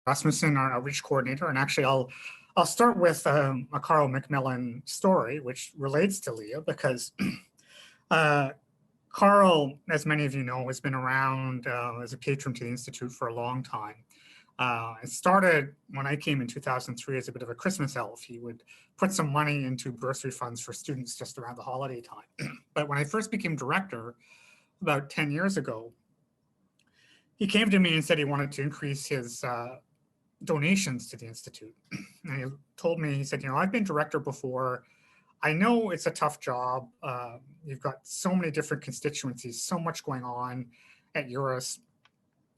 Rasmussen, our outreach coordinator, and actually I'll start with a Carl McMillan story, which relates to Leah, because Carl, as many of you know, has been around as a patron to the Institute for a long time. It started when I came in 2003 as a bit of a Christmas elf. He would put some money into bursary funds for students just around the holiday time. But when I first became director about 10 years ago, he came to me and said he wanted to increase his donations to the Institute. And he told me, he said, you know, I've been director before. I know it's a tough job. You've got so many different constituencies, so much going on at EURUS.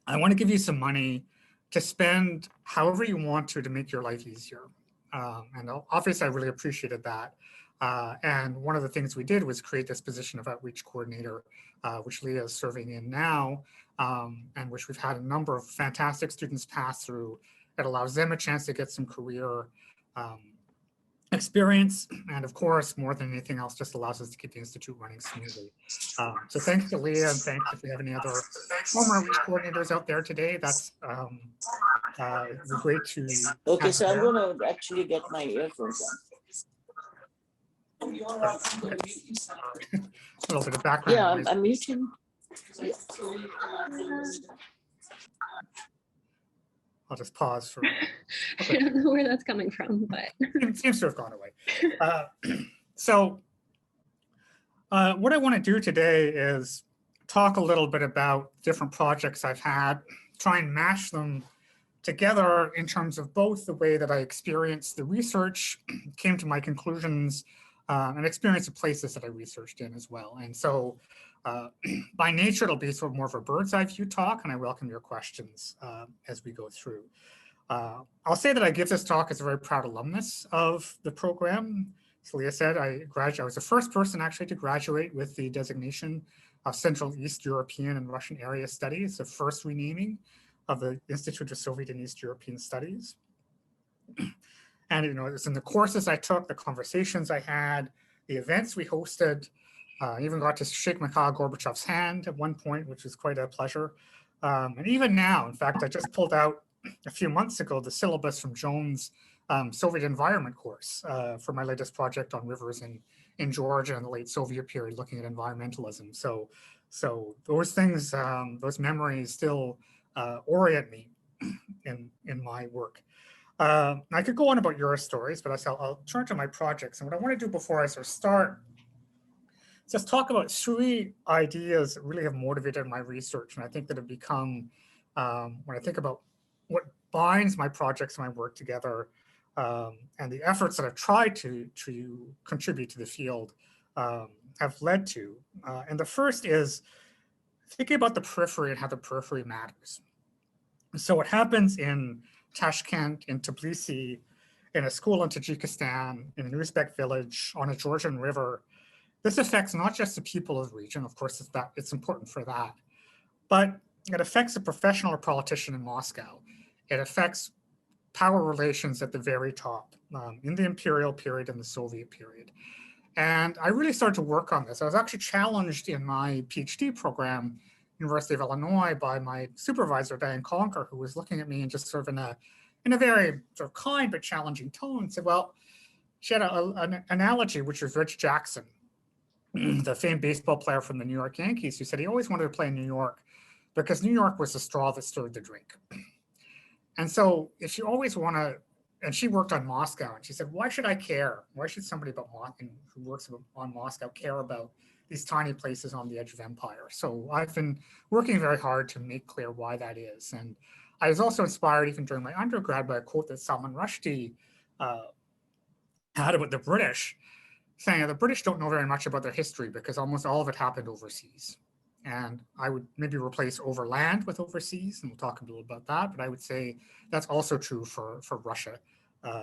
I want to give you some money to spend however you want to make your life easier. And obviously I really appreciated that. And one of the things we did was create this position of outreach coordinator, which Leah is serving in now, and which we've had a number of fantastic students pass through. It allows them a chance to get some career experience, and of course, more than anything else, just allows us to keep the Institute running smoothly. So thanks to Leah, and thanks if we have any other former outreach coordinators out there today. That's great to. Okay, so I'm going to actually get my earphones on. A little bit of background. Yeah, I'm muting. Yeah. I'll just pause for. Okay. I don't know where that's coming from, but it seems to have gone away. So what I want to do today is talk a little bit about different projects I've had, try and mash them together in terms of both the way that I experienced the research, came to my conclusions, and experience the places that I researched in as well. And so by nature, it'll be sort of more of a bird's eye view talk, and I welcome your questions as we go through. I'll say that I give this talk as a very proud alumnus of the program. As Leah said, I was the first person actually to graduate with the designation of Central East European and Russian Area Studies, the first renaming of the Institute of Soviet and East European Studies. And, you know, it's in the courses I took, the conversations I had, the events we hosted. Even got to shake Mikhail Gorbachev's hand at one point, which was quite a pleasure. And even now, in fact, I just pulled out a few months ago the syllabus from Jones' Soviet environment course for my latest project on rivers in Georgia in the late Soviet period, looking at environmentalism. So those things, those memories still orient me in my work. I could go on about your stories, but I'll turn to my projects. And what I want to do before I sort of start, just talk about three ideas that really have motivated my research. And I think that have become, when I think about what binds my projects and my work together, and the efforts that I've tried to contribute to the field have led to. And the first is thinking about the periphery and how the periphery matters. So what happens in Tashkent, in Tbilisi, in a school in Tajikistan, in an Uzbek village, on a Georgian river, this affects not just the people of the region, of course it's important for that, but it affects a professional or politician in Moscow. It affects power relations at the very top, in the imperial period and the Soviet period. And I really started to work on this. I was actually challenged in my PhD program, University of Illinois, by my supervisor, Diane Conker, who was looking at me and just sort of in a very sort of kind but challenging tone, said, well, she had an analogy, which was Rich Jackson, the famed baseball player from the New York Yankees, who said he always wanted to play in New York because New York was the straw that stirred the drink. And so if you always want to, and she worked on Moscow, and she said, why should I care? Why should somebody who works on Moscow care about these tiny places on the edge of empire? So I've been working very hard to make clear why that is. And I was also inspired even during my undergrad by a quote that Salman Rushdie had about the British, saying that the British don't know very much about their history because almost all of it happened overseas. And I would maybe replace overland with overseas, and we'll talk a little about that, but I would say that's also true for Russia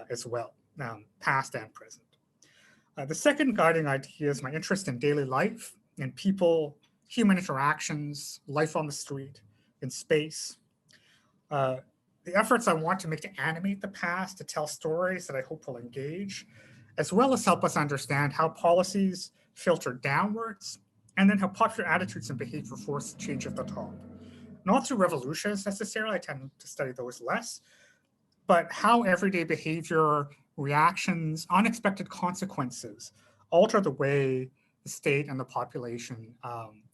as well, past and present. The second guiding idea is my interest in daily life, in people, human interactions, life on the street, in space. The efforts I want to make to animate the past, to tell stories that I hope will engage, as well as help us understand how policies filter downwards, and then how popular attitudes and behavior force change at the top. Not through revolutions necessarily, I tend to study those less, but how everyday behavior, reactions, unexpected consequences alter the way the state and the population,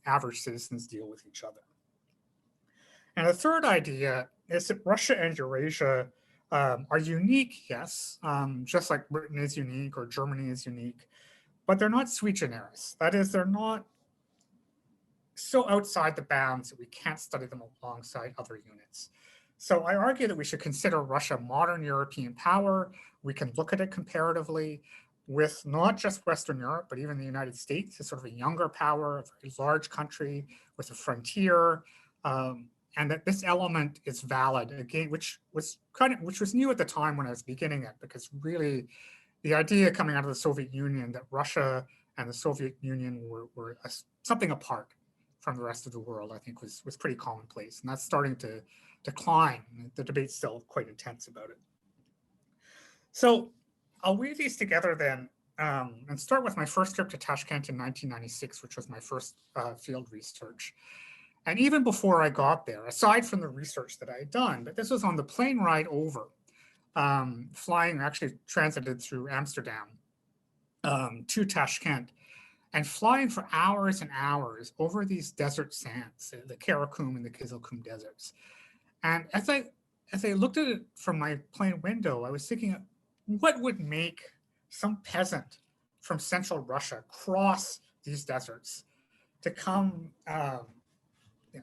average citizens, deal with each other. And the third idea is that Russia and Eurasia are unique, yes, just like Britain is unique or Germany is unique, but they're not sui generis. That is, they're not so outside the bounds that we can't study them alongside other units. So I argue that we should consider Russia a modern European power. We can look at it comparatively with not just Western Europe, but even the United States as sort of a younger power, a very large country with a frontier, and that this element is valid again, which was new at the time when I was beginning it, because really the idea coming out of the Soviet Union that Russia and the Soviet Union were something apart from the rest of the world, I think was pretty commonplace, and that's starting to decline. The debate's still quite intense about it. So I'll weave these together then, and start with my first trip to Tashkent in 1996, which was my first field research. And even before I got there, aside from the research that I had done, but this was on the plane ride over, flying, actually transited through Amsterdam to Tashkent, and flying for hours and hours over these desert sands, the Karakum and the Kizilkum deserts. And as I looked at it from my plane window, I was thinking, what would make some peasant from central Russia cross these deserts to come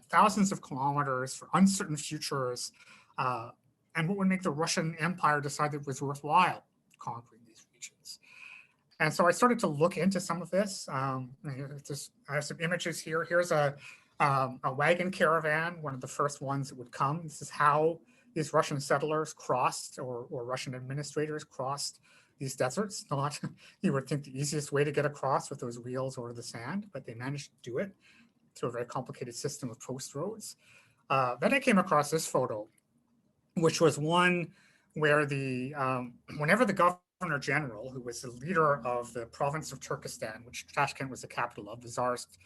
thousands of kilometers for uncertain futures, and what would make the Russian Empire decide that it was worthwhile conquering these regions? And so I started to look into some of this. I have some images here. Here's a wagon caravan, one of the first ones that would come. This is how these Russian settlers crossed, or Russian administrators crossed these deserts. Not, you would think the easiest way to get across with those wheels over the sand, but they managed to do it through a very complicated system of post roads. Then I came across this photo, which was one where whenever the Governor General, who was the leader of the province of Turkestan, which Tashkent was the capital of, the Tsarist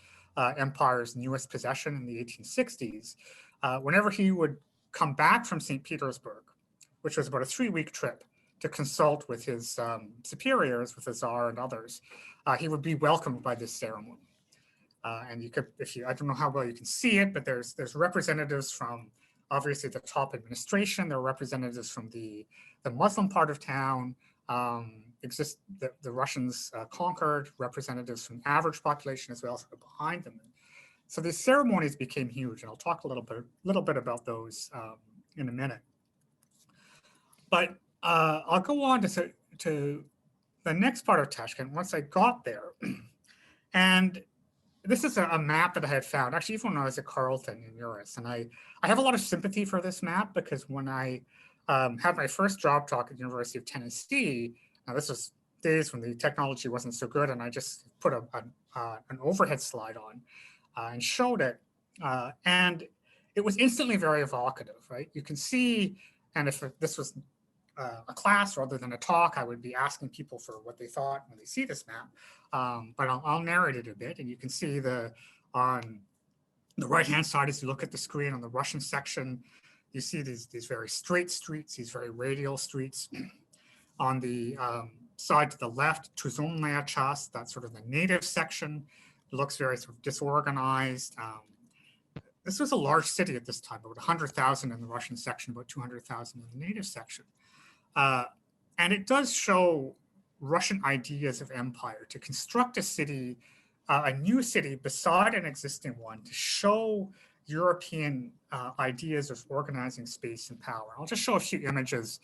Empire's newest possession in the 1860s, whenever he would come back from St. Petersburg, which was about a 3-week trip to consult with his superiors, with the Tsar and others, he would be welcomed by this ceremony. And you could, I don't know how well you can see it, but there's representatives from obviously the top administration. There are representatives from the Muslim part of town. The Russians conquered, representatives from the average population as well, sort of behind them. So these ceremonies became huge, and I'll talk a little bit about those in a minute. But I'll go on to the next part of Tashkent once I got there, and this is a map that I had found, actually, even when I was at Carleton in EURUS. And I have a lot of sympathy for this map, because when I had my first job talk at the University of Tennessee, now this was days when the technology wasn't so good, and I just put an overhead slide on and showed it. And it was instantly very evocative, right? You can see, and if this was a class rather than a talk, I would be asking people for what they thought when they see this map. But I'll narrate it a bit, and you can see on the right-hand side, as you look at the screen on the Russian section, you see these very straight streets, these very radial streets. On the side to the left, Tuzomnaya Chast, that's sort of the native section. It looks very sort of disorganized. This was a large city at this time, about 100,000 in the Russian section, about 200,000 in the native section. And it does show Russian ideas of empire, to construct a city, a new city beside an existing one, to show European ideas of organizing space and power. I'll just show a few images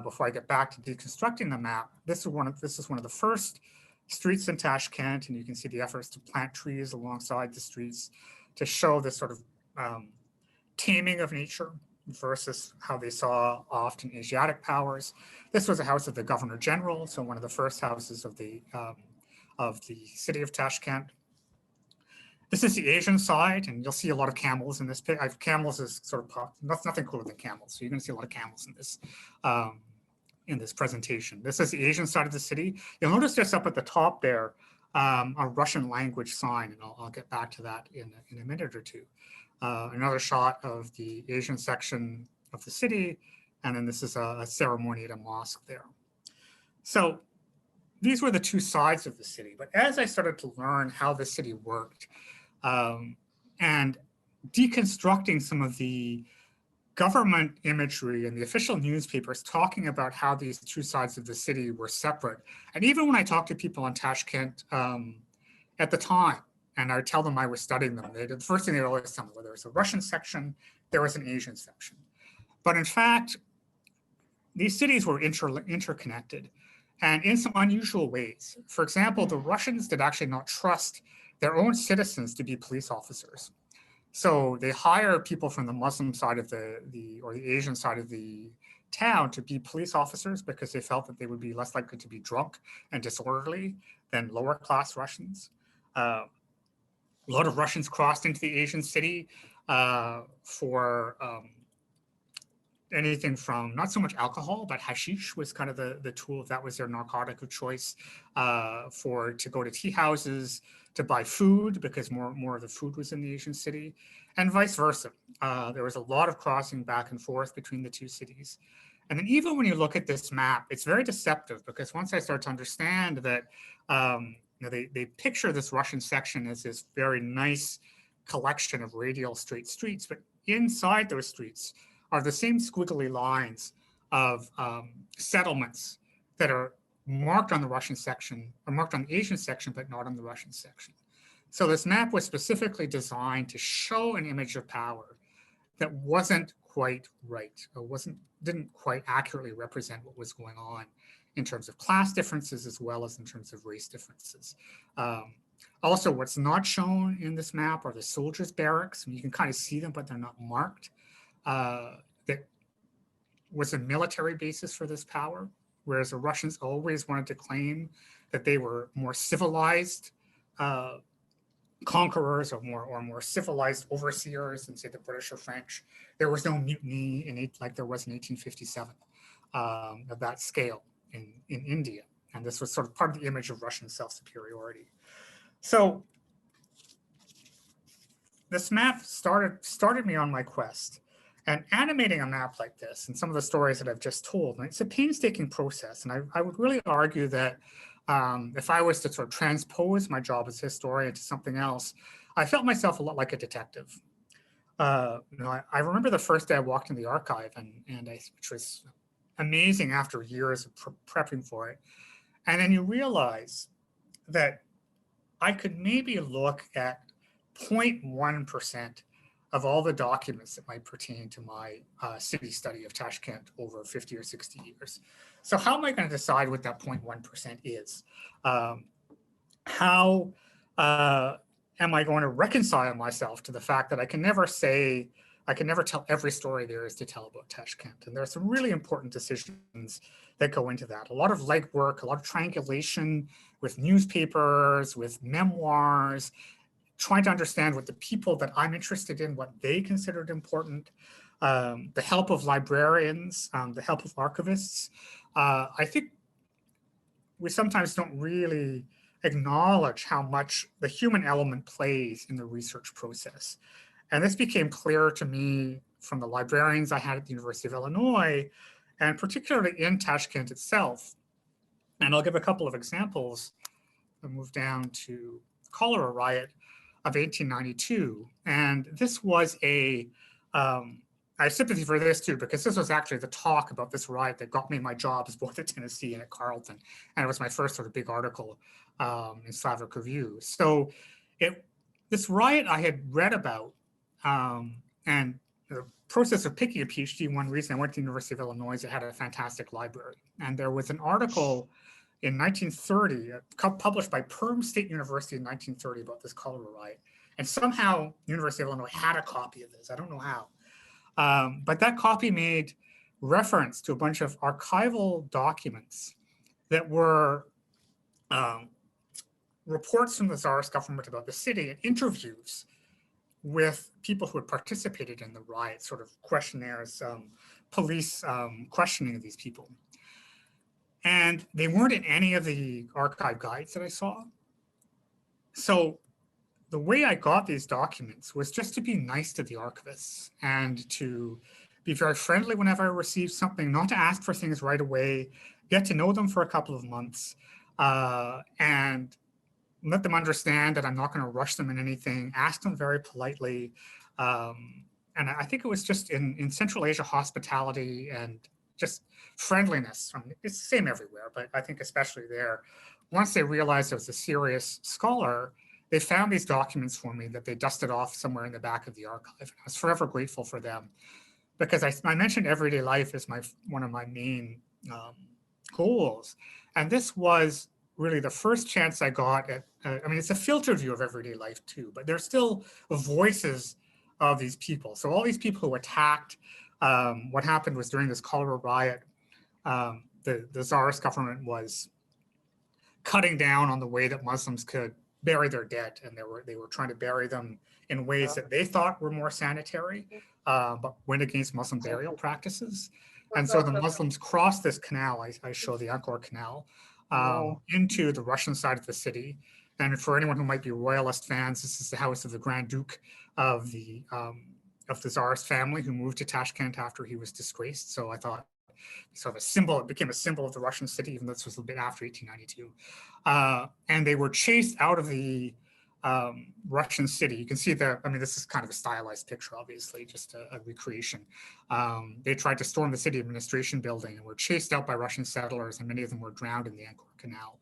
before I get back to deconstructing the map. This is one of the first streets in Tashkent, and you can see the efforts to plant trees alongside the streets to show this sort of taming of nature versus how they saw often Asiatic powers. This was a house of the Governor General, so one of the first houses of the city of Tashkent. This is the Asian side, and you'll see a lot of camels in this picture. Camels is sort of nothing cooler than camels, so you're going to see a lot of camels in this presentation. This is the Asian side of the city. You'll notice just up at the top there a Russian language sign, and I'll get back to that in a minute or two. Another shot of the Asian section of the city, And then this is a ceremony at a mosque there. So these were the two sides of the city. But as I started to learn how the city worked and deconstructing some of the government imagery and the official newspapers talking about how these two sides of the city were separate. And even when I talked to people in Tashkent at the time, and I would tell them I was studying them, the first thing they always tell me, well, there was a Russian section, there was an Asian section. But in fact, these cities were interconnected and in some unusual ways. For example, the Russians did actually not trust their own citizens to be police officers. So they hire people from the Muslim side of the Asian side of the town to be police officers because they felt that they would be less likely to be drunk and disorderly than lower class Russians. A lot of Russians crossed into the Asian city for anything from not so much alcohol, but hashish was kind of the tool. That was their narcotic of choice to go to tea houses, to buy food, because more of the food was in the Asian city, and vice versa. There was a lot of crossing back and forth between the two cities. And then even when you look at this map, it's very deceptive, because once I start to understand that they picture this Russian section as this very nice collection of radial straight streets, but inside those streets are the same squiggly lines of settlements that are marked on the Russian section, or marked on the Asian section, but not on the Russian section. So this map was specifically designed to show an image of power that wasn't quite right, or didn't quite accurately represent what was going on in terms of class differences as well as in terms of race differences. Also, what's not shown in this map are the soldiers' barracks. You can kind of see them, but they're not marked. That was a military basis for this power, whereas the Russians always wanted to claim that they were more civilized conquerors or more civilized overseers than, say, the British or French. There was no mutiny like there was in 1857 of that scale in India. And this was sort of part of the image of Russian self-superiority. So this map started me on my quest. And animating a map like this and some of the stories that I've just told, it's a painstaking process. And I would really argue that if I was to sort of transpose my job as a historian to something else, I felt myself a lot like a detective. I remember the first day I walked in the archive, which was amazing after years of prepping for it. And then you realize that I could maybe look at 0.1% of all the documents that might pertain to my city study of Tashkent over 50 or 60 years. So how am I going to decide what that 0.1% is? How am I going to reconcile myself to the fact that I can never tell every story there is to tell about Tashkent? And there are some really important decisions that go into that. A lot of legwork, a lot of triangulation with newspapers, with memoirs, trying to understand what the people that I'm interested in, what they considered important, the help of librarians, the help of archivists. I think we sometimes don't really acknowledge how much the human element plays in the research process. And this became clear to me from the librarians I had at the University of Illinois, and particularly in Tashkent itself. And I'll give a couple of examples. I'll move down to the cholera riot of 1892. And this was I have sympathy for this too, because this was actually the talk about this riot that got me my jobs both at Tennessee and at Carleton. And it was my first sort of big article in Slavic Review. So this riot I had read about, and the process of picking a PhD, one reason I went to the University of Illinois is it had a fantastic library. And there was an article in 1930, published by Perm State University in 1930 about this cholera riot. And somehow University of Illinois had a copy of this. I don't know how. But that copy made reference to a bunch of archival documents that were reports from the Tsarist government about the city and interviews with people who had participated in the riot, sort of questionnaires, police questioning of these people. And they weren't in any of the archive guides that I saw. So the way I got these documents was just to be nice to the archivists and to be very friendly whenever I receive something, not to ask for things right away, get to know them for a couple of months, and let them understand that I'm not going to rush them in anything, ask them very politely. And I think it was just in Central Asia, hospitality and just friendliness. It's the same everywhere, but I think especially there. Once they realized I was a serious scholar, they found these documents for me that they dusted off somewhere in the back of the archive. And I was forever grateful for them, because I mentioned everyday life as one of my main goals. And this was really the first chance I got at, I mean, it's a filtered view of everyday life too, but there's still voices of these people. So all these people who attacked, what happened was during this cholera riot, the tsarist government was cutting down on the way that Muslims could bury their dead, and they were trying to bury them in ways that they thought were more sanitary, but went against Muslim burial practices. And so the Muslims crossed this canal, I show the Angkor Canal, into the Russian side of the city. And for anyone who might be royalist fans, this is the house of the Grand Duke of the Tsarist family, who moved to Tashkent after he was disgraced. So I thought, sort of a symbol, it became a symbol of the Russian city, even though this was a bit after 1892. And they were chased out of the Russian city. You can see I mean, this is kind of a stylized picture, obviously, just a recreation. They tried to storm the city administration building and were chased out by Russian settlers, and many of them were drowned in the Angkor Canal.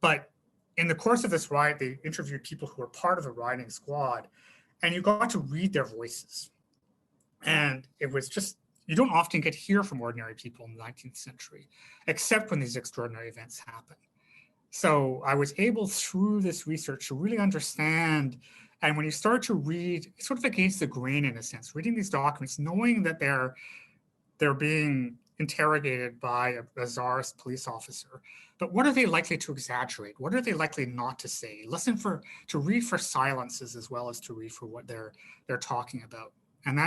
But in the course of this riot, they interviewed people who were part of the rioting squad, and you got to read their voices. And it was just, you don't often get to hear from ordinary people in the 19th century, except when these extraordinary events happen. So I was able through this research to really understand, and when you start to read, sort of against the grain in a sense, reading these documents, knowing that they're being interrogated by a czarist police officer, but what are they likely to exaggerate? What are they likely not to say? To read for silences as well as to read for what they're talking about. And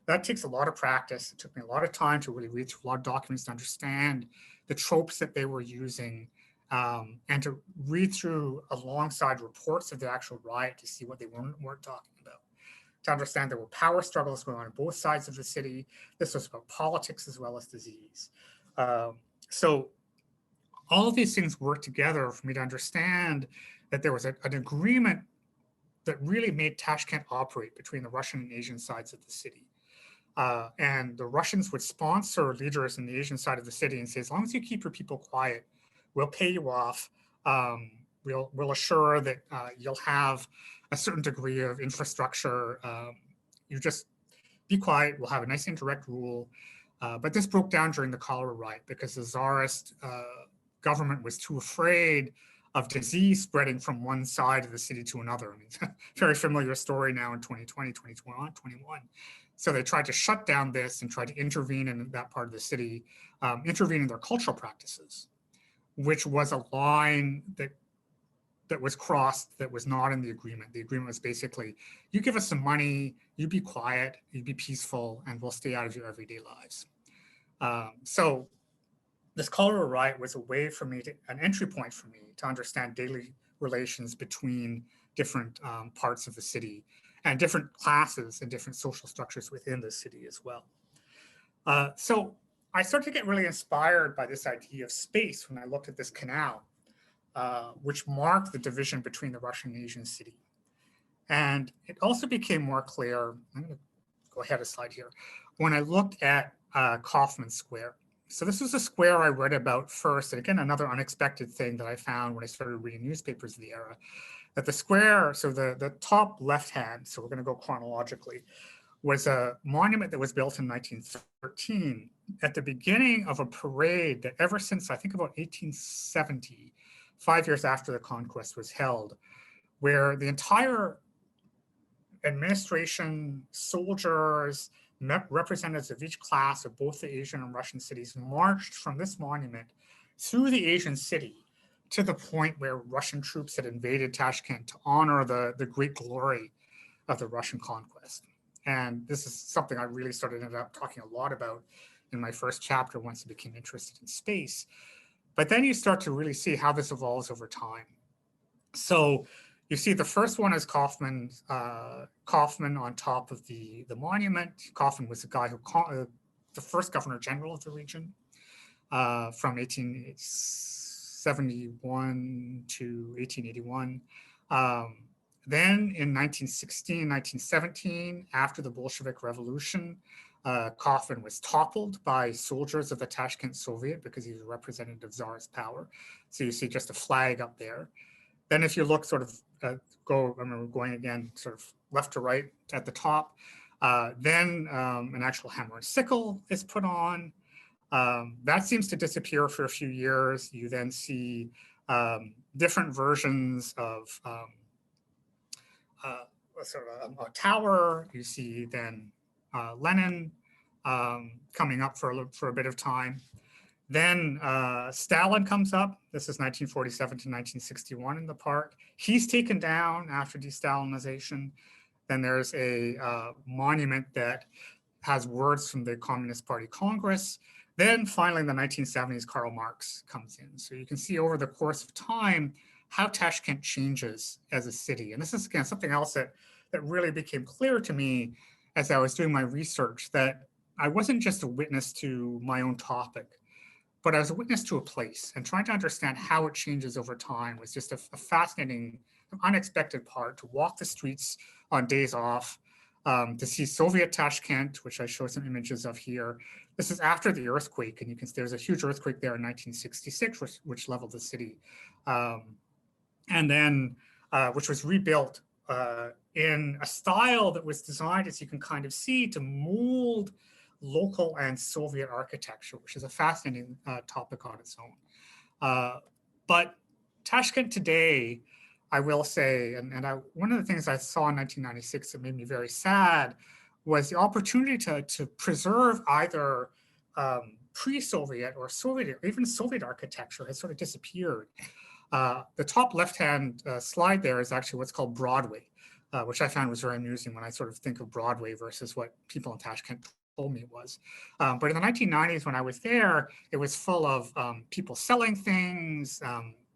that takes a lot of practice. It took me a lot of time to really read through a lot of documents to understand the tropes that they were using, and to read through alongside reports of the actual riot to see what they weren't talking about. To understand there were power struggles going on both sides of the city. This was about politics as well as disease. So all of these things worked together for me to understand that there was an agreement that really made Tashkent operate between the Russian and Asian sides of the city. And the Russians would sponsor leaders in the Asian side of the city and say, as long as you keep your people quiet, we'll pay you off. We'll assure that you'll have a certain degree of infrastructure. You just be quiet, we'll have a nice indirect rule. But this broke down during the cholera riot because the Tsarist government was too afraid of disease spreading from one side of the city to another. I mean, it's a very familiar story now in 2020, 2021. So they tried to shut down this and tried to intervene in that part of the city, intervene in their cultural practices, which was a line that was crossed that was not in the agreement. The agreement was basically, you give us some money, you be quiet, you be peaceful, and we'll stay out of your everyday lives. So this cholera riot was a way for me, an entry point for me to understand daily relations between different parts of the city and different classes and different social structures within the city as well. So I started to get really inspired by this idea of space when I looked at this canal, which marked the division between the Russian and Asian city. And it also became more clear, I'm going to go ahead a slide here, when I looked at Kaufman Square. So this was a square I read about first, and again, another unexpected thing that I found when I started reading newspapers of the era, that the square, so the top left hand, so we're going to go chronologically, was a monument that was built in 1913 at the beginning of a parade that ever since, I think about 1870, 5 years after the conquest was held, where the entire administration, soldiers, representatives of each class of both the Asian and Russian cities marched from this monument through the Asian city to the point where Russian troops had invaded Tashkent to honor the great glory of the Russian conquest. And this is something I really ended up talking a lot about in my first chapter once I became interested in space. But then you start to really see how this evolves over time. So You see the first one is Kaufman on top of the monument. Kaufman was the guy who, the first governor general of the region from 1871 to 1881. Then in 1916, 1917, after the Bolshevik Revolution, Kaufman was toppled by soldiers of the Tashkent Soviet because he was a representative of tsarist power. So you see just a flag up there. Then if you look sort of, I remember going again sort of left to right at the top, then an actual hammer and sickle is put on. That seems to disappear for a few years. You then see different versions of sort of a tower. You see then Lenin coming up for a bit of time. Then Stalin comes up. This is 1947 to 1961 in the park. He's taken down after de-Stalinization. Then there's a monument that has words from the Communist Party Congress. Then finally in the 1970s, Karl Marx comes in. So you can see over the course of time how Tashkent changes as a city. And this is, again, something else that really became clear to me as I was doing my research, that I wasn't just a witness to my own topic, but I was a witness to a place, and trying to understand how it changes over time was just a fascinating, unexpected part, to walk the streets on days off, to see Soviet Tashkent, which I show some images of here. This is after the earthquake, and you can see there's a huge earthquake there in 1966, which leveled the city. And then, which was rebuilt in a style that was designed, as you can kind of see, to mold local and Soviet architecture, which is a fascinating topic on its own. But Tashkent today, I will say, and one of the things I saw in 1996 that made me very sad was the opportunity to preserve either pre-Soviet or Soviet, or even Soviet architecture has sort of disappeared. The top left-hand slide there is actually what's called Broadway, which I found was very amusing when I sort of think of Broadway versus what people in Tashkent told me it was. But in the 1990s, when I was there, it was full of people selling things,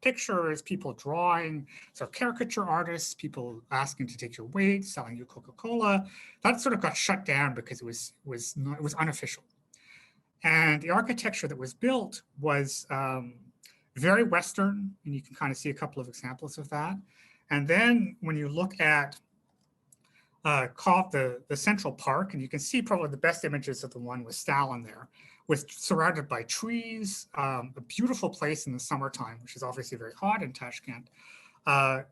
pictures, people drawing, so caricature artists, people asking to take your weight, selling you Coca-Cola. That sort of got shut down because it was unofficial. And the architecture that was built was very Western, and you can kind of see a couple of examples of that. And then when you look at the Central Park, and you can see probably the best images of the one with Stalin there, surrounded by trees, a beautiful place in the summertime, which is obviously very hot in Tashkent.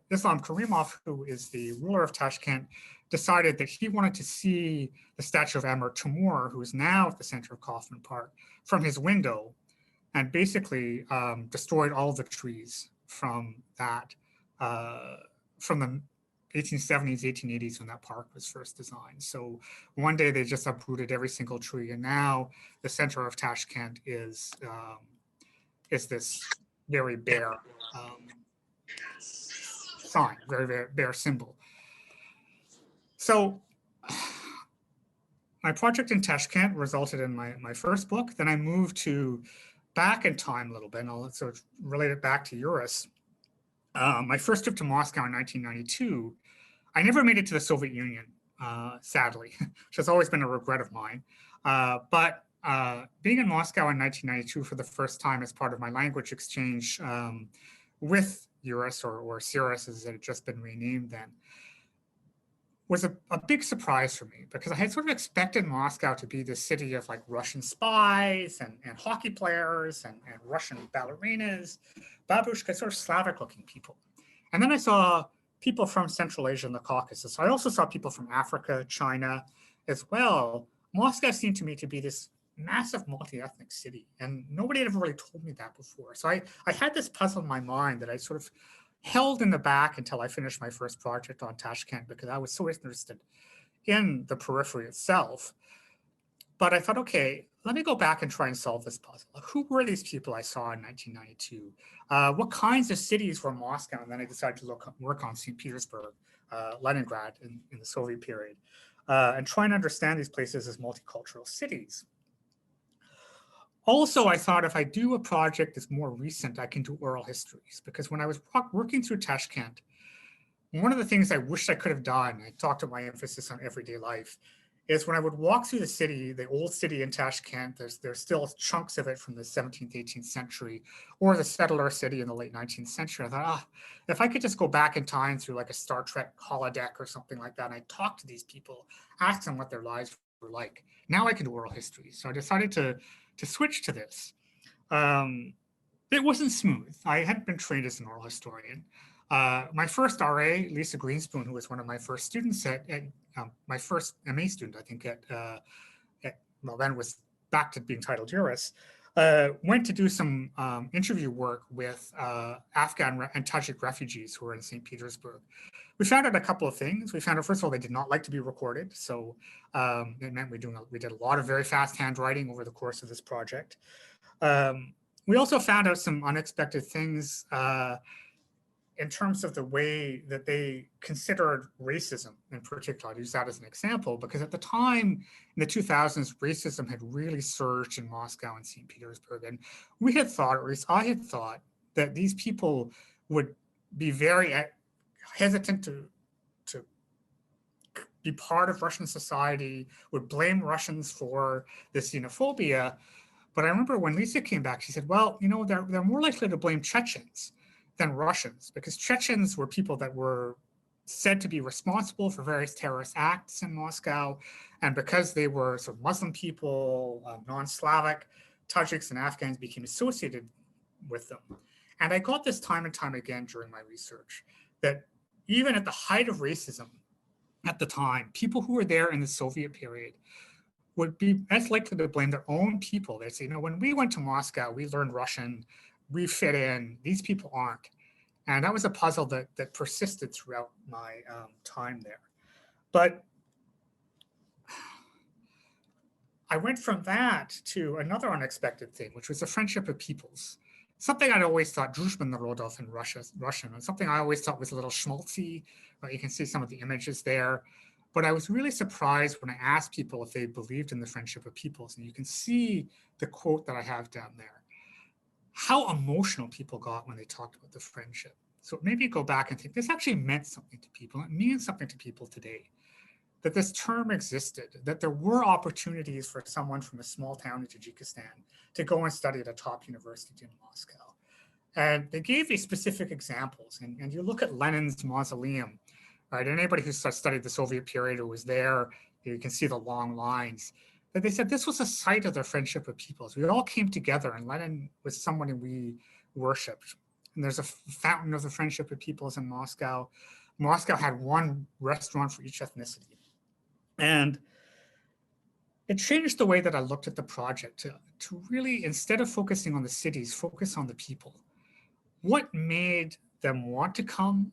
Islam Karimov, who is the ruler of Tashkent, decided that he wanted to see the statue of Amir Timur, who is now at the center of Kaufman Park, from his window, and basically destroyed all the trees from that, from the 1870s, 1880s, when that park was first designed. So one day they just uprooted every single tree, and now the center of Tashkent is this very bare sign, very, very bare symbol. So my project in Tashkent resulted in my first book. Then I moved back in time a little bit, and I'll sort of relate it back to EURUS. My first trip to Moscow in 1992, I never made it to the Soviet Union, sadly, which has always been a regret of mine. But being in Moscow in 1992 for the first time as part of my language exchange with EURUS, or CIRUS as it had just been renamed then, was a big surprise for me, because I had sort of expected Moscow to be the city of like Russian spies and hockey players and Russian ballerinas, babushkas, sort of Slavic looking people. And then I saw people from Central Asia and the Caucasus. I also saw people from Africa, China as well. Moscow seemed to me to be this massive multi-ethnic city, and nobody had ever really told me that before. So I had this puzzle in my mind that I sort of held in the back until I finished my first project on Tashkent, because I was so interested in the periphery itself. But I thought, okay, let me go back and try and solve this puzzle. Who were these people I saw in 1992? What kinds of cities were Moscow? And then I decided to work on St. Petersburg, Leningrad in the Soviet period, and try and understand these places as multicultural cities. Also, I thought if I do a project that's more recent, I can do oral histories, because when I was working through Tashkent, one of the things I wish I could have done, I talked about my emphasis on everyday life, is when I would walk through the city, the old city in Tashkent, there's still chunks of it from the 17th, 18th century, or the settler city in the late 19th century. I thought, if I could just go back in time through like a Star Trek holodeck or something like that, and I talk to these people, ask them what their lives were like. Now I can do oral history. So I decided to switch to this. It wasn't smooth. I hadn't been trained as an oral historian. My first RA, Lisa Greenspoon, who was one of my first students my first MA student, I think, well, then was back to being titled EURUS, went to do some interview work with Afghan and Tajik refugees who were in St. Petersburg. We found out a couple of things. We found out, first of all, they did not like to be recorded. So it meant we did a lot of very fast handwriting over the course of this project. We also found out some unexpected things in terms of the way that they considered racism in particular. I'll use that as an example, because at the time in the 2000s, racism had really surged in Moscow and St. Petersburg. And we had thought, or at least I had thought, that these people would be very hesitant to be part of Russian society, would blame Russians for the xenophobia. But I remember when Lisa came back, she said, well, you know, they're more likely to blame Chechens than Russians, because Chechens were people that were said to be responsible for various terrorist acts in Moscow. And because they were sort of Muslim people, non-Slavic, Tajiks and Afghans became associated with them. And I got this time and time again during my research, that even at the height of racism at the time, people who were there in the Soviet period would be as likely to blame their own people. They'd say, you know, when we went to Moscow, we learned Russian, we fit in, these people aren't. And that was a puzzle that persisted throughout my time there. But I went from that to another unexpected thing, which was the friendship of peoples. Something I'd always thought, Družba narodov in Russian, and something I always thought was a little schmaltzy. You can see some of the images there. But I was really surprised when I asked people if they believed in the friendship of peoples. And you can see the quote that I have down there, how emotional people got when they talked about the friendship. So maybe go back and think, this actually meant something to people. It means something to people today, that this term existed, that there were opportunities for someone from a small town in Tajikistan to go and study at a top university in Moscow. And they gave these specific examples. And you look at Lenin's mausoleum, right? Anybody who studied the Soviet period or was there, you can see the long lines. That they said this was a site of the friendship of peoples. We all came together, and Lenin was someone we worshipped. And there's a fountain of the friendship of peoples in Moscow. Moscow had one restaurant for each ethnicity. And it changed the way that I looked at the project to really, instead of focusing on the cities, focus on the people. What made them want to come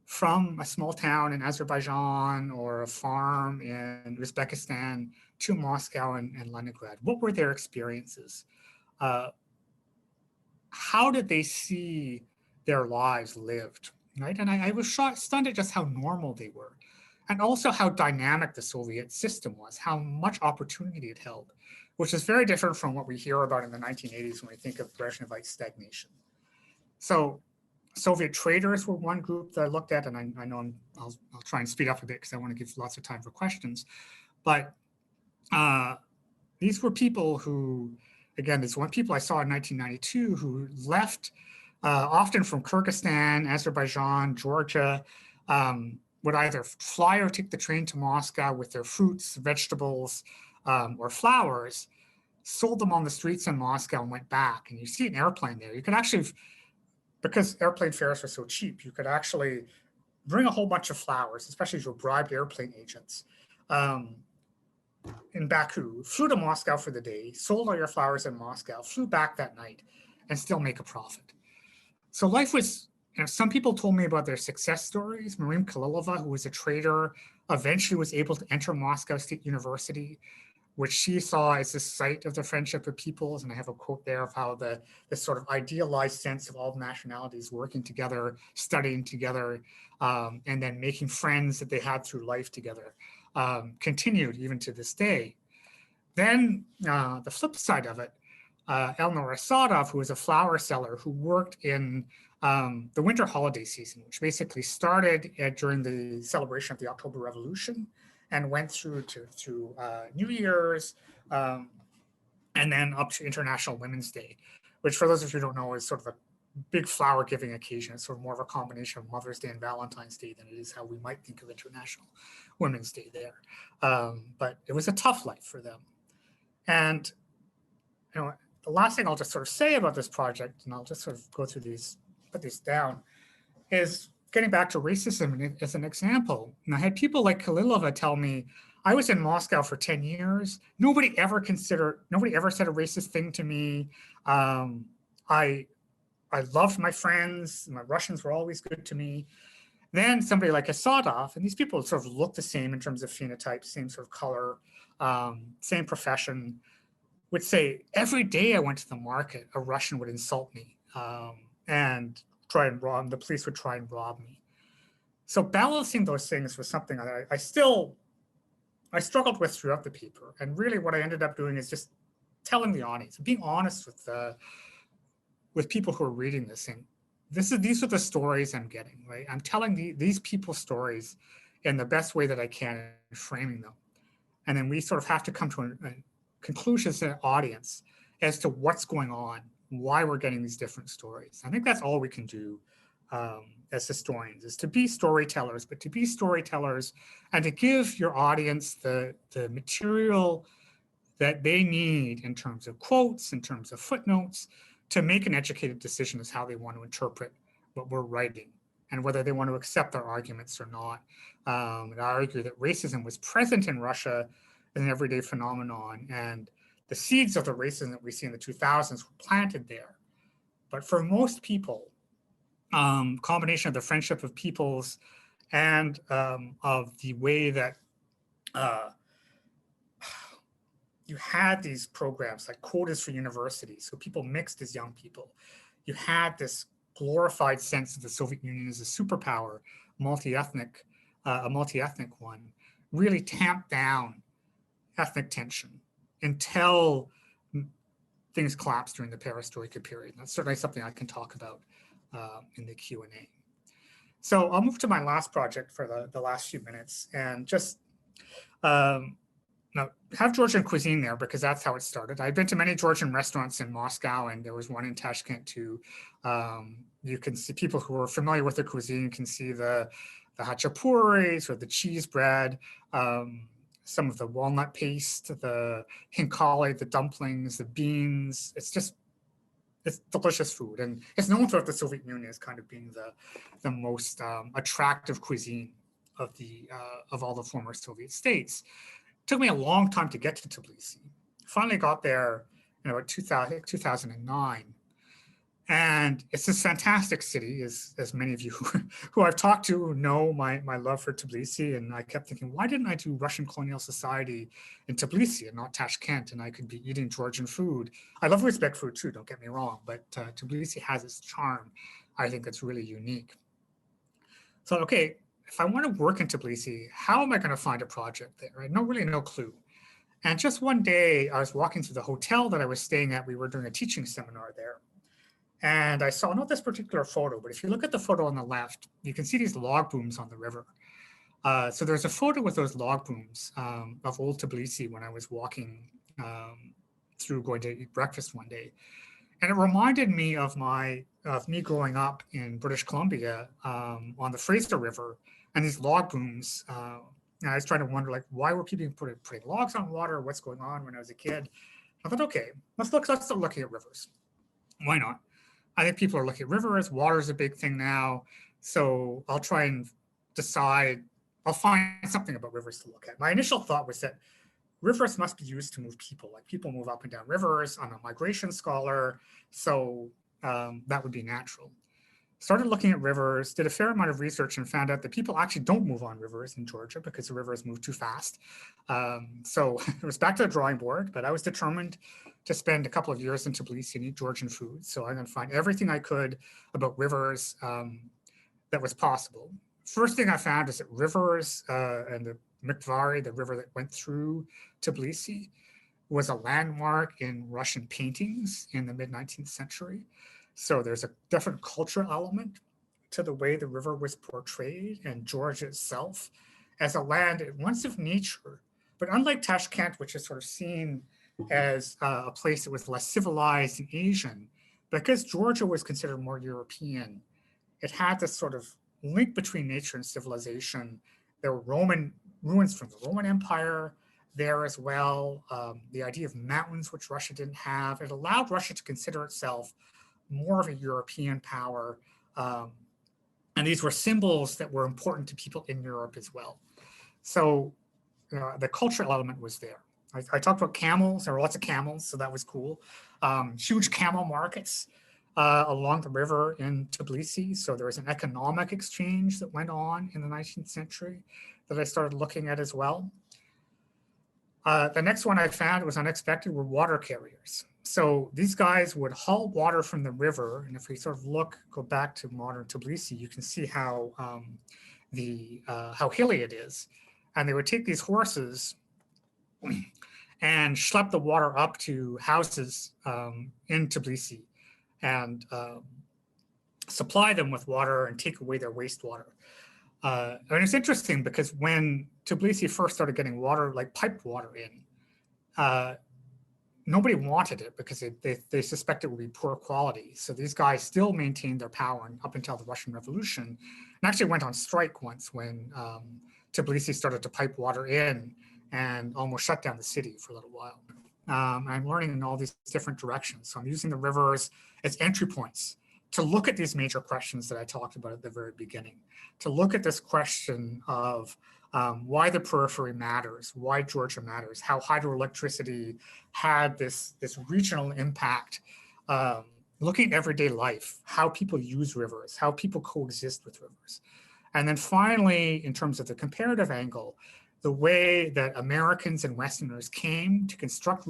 from a small town in Azerbaijan or a farm in Uzbekistan to Moscow and Leningrad? What were their experiences? How did they see their lives lived, right? And I was stunned at just how normal they were, and also how dynamic the Soviet system was, how much opportunity it held, which is very different from what we hear about in the 1980s when we think of Brezhnevite stagnation. So Soviet traders were one group that I looked at, and I know I'll try and speed up a bit because I want to give lots of time for questions. But these were people who, again, these were people I saw in 1992 who left often from Kyrgyzstan, Azerbaijan, Georgia, would either fly or take the train to Moscow with their fruits, vegetables, or flowers, sold them on the streets in Moscow and went back. And you see an airplane there. You could actually, because airplane fares were so cheap, you could actually bring a whole bunch of flowers, especially if you were bribed airplane agents, in Baku, flew to Moscow for the day, sold all your flowers in Moscow, flew back that night, and still make a profit. So life was, you know, some people told me about their success stories. Marim Kalilova, who was a trader, eventually was able to enter Moscow State University, which she saw as the site of the friendship of peoples. And I have a quote there of how the sort of idealized sense of all nationalities working together, studying together, and then making friends that they had through life together, continued even to this day. Then the flip side of it, Elnor Asadov, who was a flower seller who worked in the winter holiday season, which basically started during the celebration of the October Revolution and went through to New Year's, and then up to International Women's Day, which for those of you who don't know is sort of a big flower giving occasion. It's sort of more of a combination of Mother's Day and Valentine's Day than it is how we might think of International Women's Day there. But it was a tough life for them. And you know, the last thing I'll just sort of say about this project, and I'll just sort of go through these, put these down, is getting back to racism as an example. And I had people like Kalilova tell me, I was in Moscow for 10 years. Nobody ever said a racist thing to me. I loved my friends. My Russians were always good to me. Then somebody like Asadov, and these people sort of look the same in terms of phenotype, same sort of color, same profession, would say, every day I went to the market, a Russian would insult me and try and rob, the police would try and rob me. So balancing those things was something I struggled with throughout the paper. And really what I ended up doing is just telling the audience, being honest with people who are reading this thing. These are the stories I'm getting, right? I'm telling these people's stories in the best way that I can and framing them. And then we sort of have to come to a conclusion as an audience as to what's going on, why we're getting these different stories. I think that's all we can do as historians, is to be storytellers, but to be storytellers and to give your audience the material that they need in terms of quotes, in terms of footnotes, to make an educated decision as how they want to interpret what we're writing and whether they want to accept our arguments or not. And I argue that racism was present in Russia as an everyday phenomenon, and the seeds of the racism that we see in the 2000s were planted there. But for most people, combination of the friendship of peoples and of the way that you had these programs like quotas for universities, so people mixed as young people. You had this glorified sense of the Soviet Union as a superpower, multi-ethnic, a multi-ethnic one, really tamped down ethnic tension until things collapsed during the perestroika period. And that's certainly something I can talk about in the Q&A. So I'll move to my last project for the last few minutes and just now have Georgian cuisine there because that's how it started. I've been to many Georgian restaurants in Moscow, and there was one in Tashkent too. You can see people who are familiar with the cuisine can see the hachapuris or the cheese bread, some of the walnut paste, the hinkali, the dumplings, the beans. It's delicious food, and it's known throughout the Soviet Union as kind of being the most attractive cuisine of all the former Soviet states. It took me a long time to get to Tbilisi. Finally got there in about 2009. And it's this fantastic city, as many of you who I've talked to know my love for Tbilisi. And I kept thinking, why didn't I do Russian colonial society in Tbilisi and not Tashkent? And I could be eating Georgian food. I love Uzbek food too, don't get me wrong, but Tbilisi has its charm. I think it's really unique. So, okay, if I want to work in Tbilisi, how am I going to find a project there? I had no clue. And just one day I was walking through the hotel that I was staying at. We were doing a teaching seminar there. And I saw not this particular photo, but if you look at the photo on the left, you can see these log booms on the river. So there's a photo with those log booms of old Tbilisi when I was walking through going to eat breakfast one day. And it reminded me of me growing up in British Columbia on the Fraser River and these log booms. And I was trying to wonder, like, why were people putting logs on water? What's going on when I was a kid? I thought, okay, let's start looking at rivers. Why not? I think people are looking at rivers. Water is a big thing now. So I'll try and decide, I'll find something about rivers to look at. My initial thought was that rivers must be used to move people. Like people move up and down rivers. I'm a migration scholar. So that would be natural. Started looking at rivers, did a fair amount of research and found out that people actually don't move on rivers in Georgia because the rivers move too fast. So it was back to the drawing board, but I was determined to spend a couple of years in Tbilisi and eat Georgian food. So I'm going to find everything I could about rivers that was possible. First thing I found is that rivers and the Mikvari, the river that went through Tbilisi, was a landmark in Russian paintings in the mid-19th century. So there's a different cultural element to the way the river was portrayed, and Georgia itself as a land at once of nature, but unlike Tashkent, which is sort of seen as a place that was less civilized and Asian, because Georgia was considered more European, it had this sort of link between nature and civilization. There were Roman ruins from the Roman Empire there as well. The idea of mountains, which Russia didn't have, it allowed Russia to consider itself more of a European power. And these were symbols that were important to people in Europe as well. So the cultural element was there. I talked about camels. There were lots of camels, so that was cool. Huge camel markets along the river in Tbilisi. So there was an economic exchange that went on in the 19th century that I started looking at as well. The next one I found was unexpected were water carriers. So these guys would haul water from the river. And if we sort of go back to modern Tbilisi, you can see how hilly it is. And they would take these horses and schlep the water up to houses in Tbilisi and supply them with water and take away their wastewater. And it's interesting because when Tbilisi first started getting water, like piped water in, nobody wanted it because they suspected it would be poor quality. So these guys still maintained their power up until the Russian Revolution, and actually went on strike once when Tbilisi started to pipe water in and almost shut down the city for a little while. I'm learning in all these different directions. So I'm using the rivers as entry points to look at these major questions that I talked about at the very beginning, to look at this question of why the periphery matters, why Georgia matters, how hydroelectricity had this regional impact, looking at everyday life, how people use rivers, how people coexist with rivers. And then finally, in terms of the comparative angle, the way that Americans and Westerners came to construct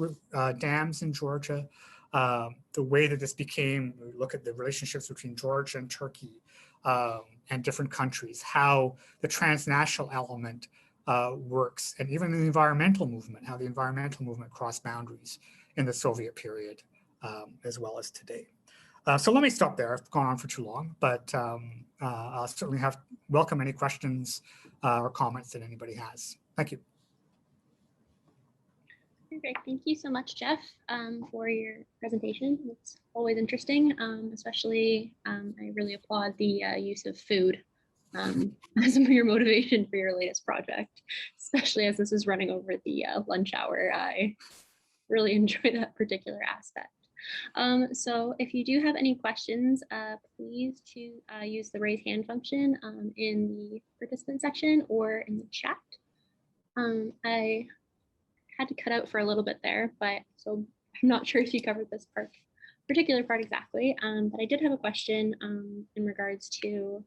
dams in Georgia, the way that this became, look at the relationships between Georgia and Turkey and different countries, how the transnational element works, and even the environmental movement, how the environmental movement crossed boundaries in the Soviet period as well as today. So let me stop there. I've gone on for too long, but I'll certainly welcome any questions or comments that anybody has. Thank you. Great. Thank you so much, Jeff, for your presentation. It's always interesting, especially I really applaud the use of food as your motivation for your latest project, especially as this is running over the lunch hour. I really enjoy that particular aspect. So if you do have any questions, please use the raise hand function in the participant section or in the chat. I had to cut out for a little bit there, but so I'm not sure if you covered this particular part exactly, but I did have a question in regards to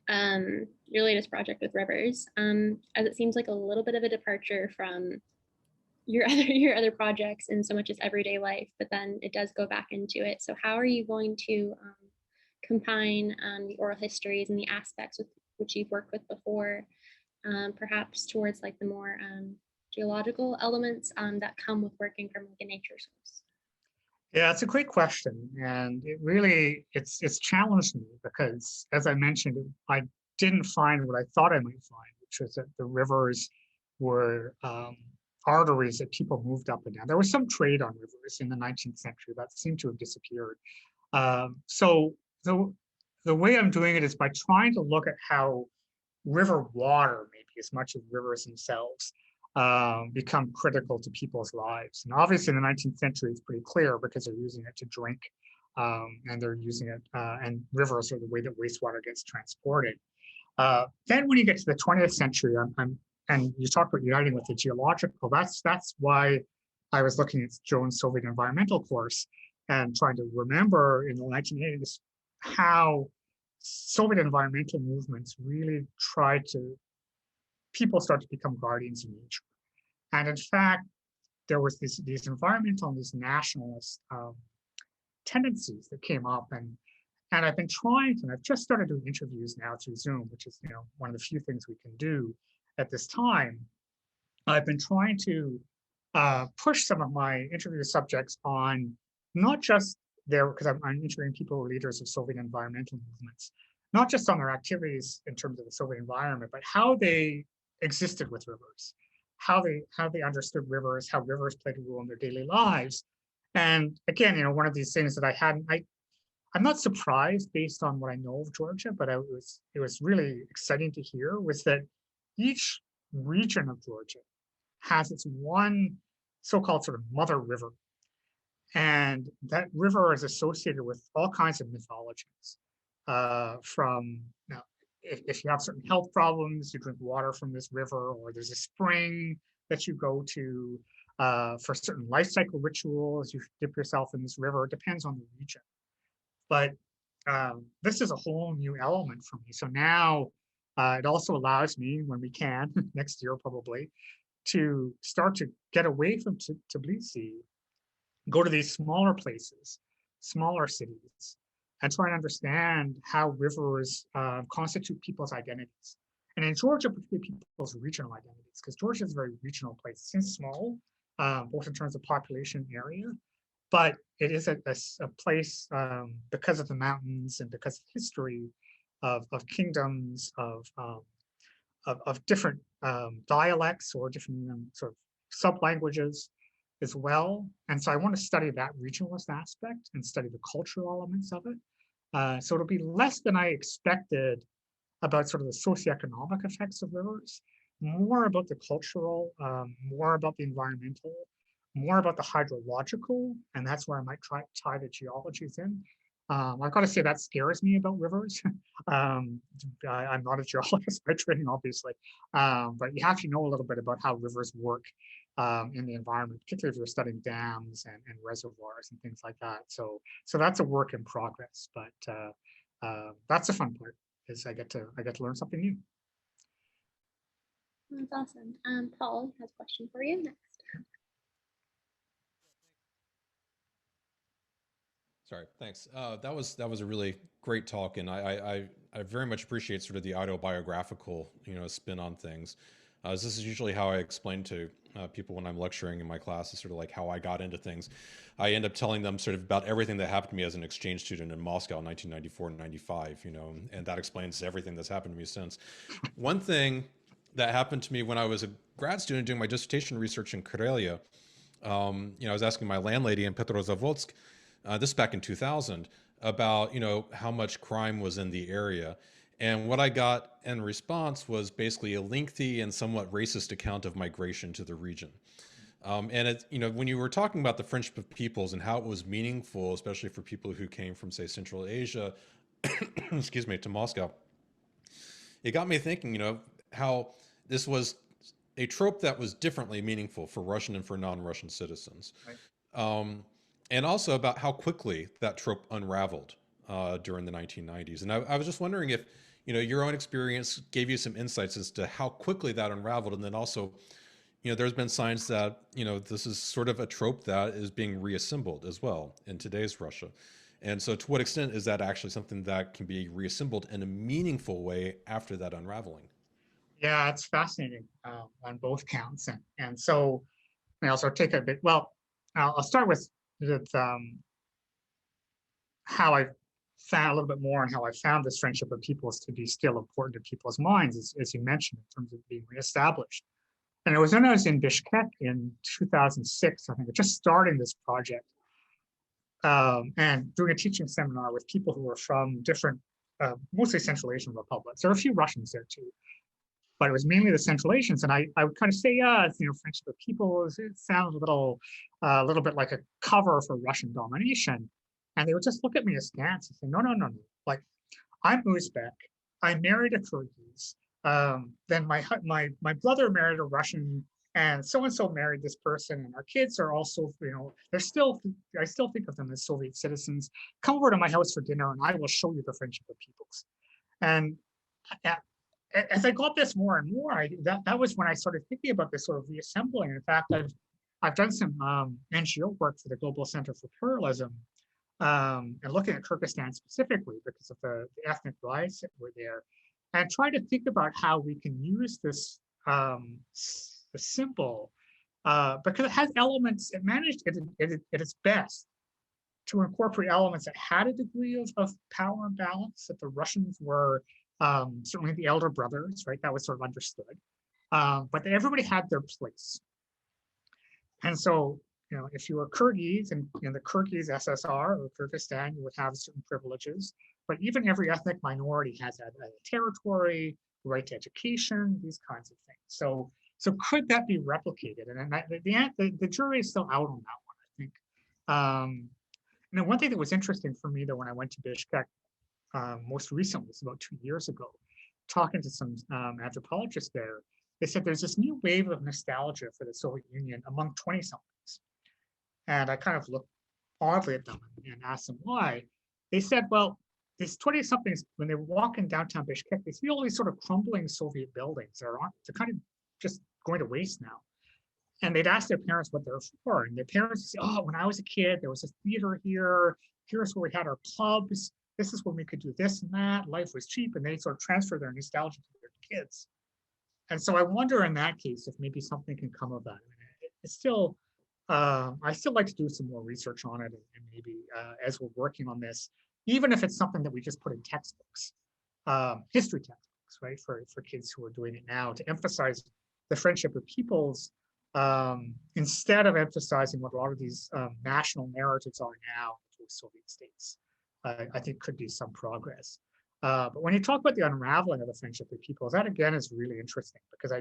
your latest project with rivers, as it seems like a little bit of a departure from your other projects in so much as everyday life, but then it does go back into it. So how are you going to combine the oral histories and the aspects with which you've worked with before, perhaps towards like the more geological elements that come with working from like a nature source? Yeah, it's a great question, and it's challenged me because, as I mentioned, I didn't find what I thought I might find, which was that the rivers were arteries that people moved up and down. There was some trade on rivers in the 19th century that seemed to have disappeared. So the way I'm doing it is by trying to look at how river water, maybe as much as rivers themselves, become critical to people's lives. And obviously in the 19th century, it's pretty clear because they're using it to drink and they're using it, and rivers are the way that wastewater gets transported. Then when you get to the 20th century, and you talk about uniting with the geological, that's why I was looking at Joan's Soviet environmental course and trying to remember in the 1980s how Soviet environmental movements really people start to become guardians of nature. And in fact, there was these environmental and these nationalist tendencies that came up, and I've been trying to, and I've just started doing interviews now through Zoom, which is one of the few things we can do at this time. I've been trying to push some of my interview subjects on not just there, because I'm interviewing people, leaders of Soviet environmental movements, not just on their activities in terms of the Soviet environment, but how they existed with rivers, how they understood rivers, how rivers played a role in their daily lives. And again, one of these things that I'm not surprised based on what I know of Georgia, but it was really exciting to hear was that each region of Georgia has its one so-called sort of mother river. And that river is associated with all kinds of mythologies. From now, if you have certain health problems, you drink water from this river, or there's a spring that you go to for certain life cycle rituals. You dip yourself in this river. It depends on the region. But this is a whole new element for me. So now it also allows me, when we can, next year probably, to start to get away from Tbilisi, go to these smaller places, smaller cities, and try and understand how rivers constitute people's identities. And in Georgia, particularly people's regional identities, because Georgia is a very regional place. It seems small, both in terms of population and area, but it is a place because of the mountains and because of history of kingdoms, of different dialects or different sort of sub-languages as well. And so I want to study that regionalist aspect and study the cultural elements of it. So it'll be less than I expected about sort of the socioeconomic effects of rivers, more about the cultural, more about the environmental, more about the hydrological, and that's where I might tie the geologies in. I've got to say that scares me about rivers. I'm not a geologist by training, obviously, but you have to know a little bit about how rivers work in the environment, particularly if you're studying dams and reservoirs and things like that. So that's a work in progress, but that's the fun part, is I get to learn something new. That's awesome. Paul has a question for you next. Sorry, thanks. That was a really great talk, and I very much appreciate sort of the autobiographical spin on things. This is usually how I explain to people when I'm lecturing in my classes, sort of like how I got into things. I end up telling them sort of about everything that happened to me as an exchange student in Moscow in 1994 and 95, and that explains everything that's happened to me since. One thing that happened to me when I was a grad student doing my dissertation research in Karelia, I was asking my landlady in Petrozavodsk, this back in 2000, about how much crime was in the area. And what I got in response was basically a lengthy and somewhat racist account of migration to the region. And it, when you were talking about the friendship of peoples and how it was meaningful, especially for people who came from, say, Central Asia, excuse me, to Moscow, it got me thinking, how this was a trope that was differently meaningful for Russian and for non-Russian citizens. Right. And also about how quickly that trope unraveled during the 1990s. And I was just wondering if, your own experience gave you some insights as to how quickly that unraveled. And then also, there's been signs that, this is sort of a trope that is being reassembled as well in today's Russia. And so to what extent is that actually something that can be reassembled in a meaningful way after that unraveling? Yeah, it's fascinating on both counts. And so I also take a bit, well, I'll start with how I found a little bit more on how I found this friendship of peoples to be still important to people's minds, as you mentioned, in terms of being reestablished. And it was when I was in Bishkek in 2006, I think, just starting this project and doing a teaching seminar with people who were from different, mostly Central Asian republics. There were a few Russians there too, but it was mainly the Central Asians. And I would kind of say, yeah, friendship of peoples, it sounds a little bit like a cover for Russian domination. And they would just look at me askance and say, no. Like, I'm Uzbek. I married a Kyrgyz. Then my brother married a Russian, and so married this person. And our kids are also, I still think of them as Soviet citizens. Come over to my house for dinner, and I will show you the friendship of peoples. And as I got this more and more, that was when I started thinking about this sort of reassembling. In fact, I've done some NGO work for the Global Center for Pluralism, and looking at Kyrgyzstan specifically because of the ethnic riots that were there, and try to think about how we can use this the symbol because it has elements. It managed at its best to incorporate elements that had a degree of power imbalance, that the Russians were certainly the elder brothers, right? That was sort of understood. But that everybody had their place. And so, you know, if you were Kyrgyz and in the Kyrgyz SSR or Kyrgyzstan, you would have certain privileges. But even every ethnic minority has a territory, right to education, these kinds of things. So could that be replicated? And the jury is still out on that one, I think. And then one thing that was interesting for me, though, when I went to Bishkek most recently, it's about 2 years ago, talking to some anthropologists there, they said there's this new wave of nostalgia for the Soviet Union among 20-somethings. And I kind of looked oddly at them and asked them why. They said, well, these 20-somethings, when they were walking downtown Bishkek, they see all these sort of crumbling Soviet buildings. They're kind of just going to waste now. And they'd ask their parents what they're for. And their parents would say, oh, when I was a kid, there was a theater here. Here's where we had our clubs. This is when we could do this and that. Life was cheap. And they sort of transfer their nostalgia to their kids. And so I wonder in that case if maybe something can come of that. I mean, it's still, I still like to do some more research on it, and maybe as we're working on this, even if it's something that we just put in textbooks, history textbooks, right, for kids who are doing it now, to emphasize the friendship of peoples, instead of emphasizing what a lot of these national narratives are now with Soviet states. I think could be some progress. But when you talk about the unraveling of the friendship of peoples, that again is really interesting, because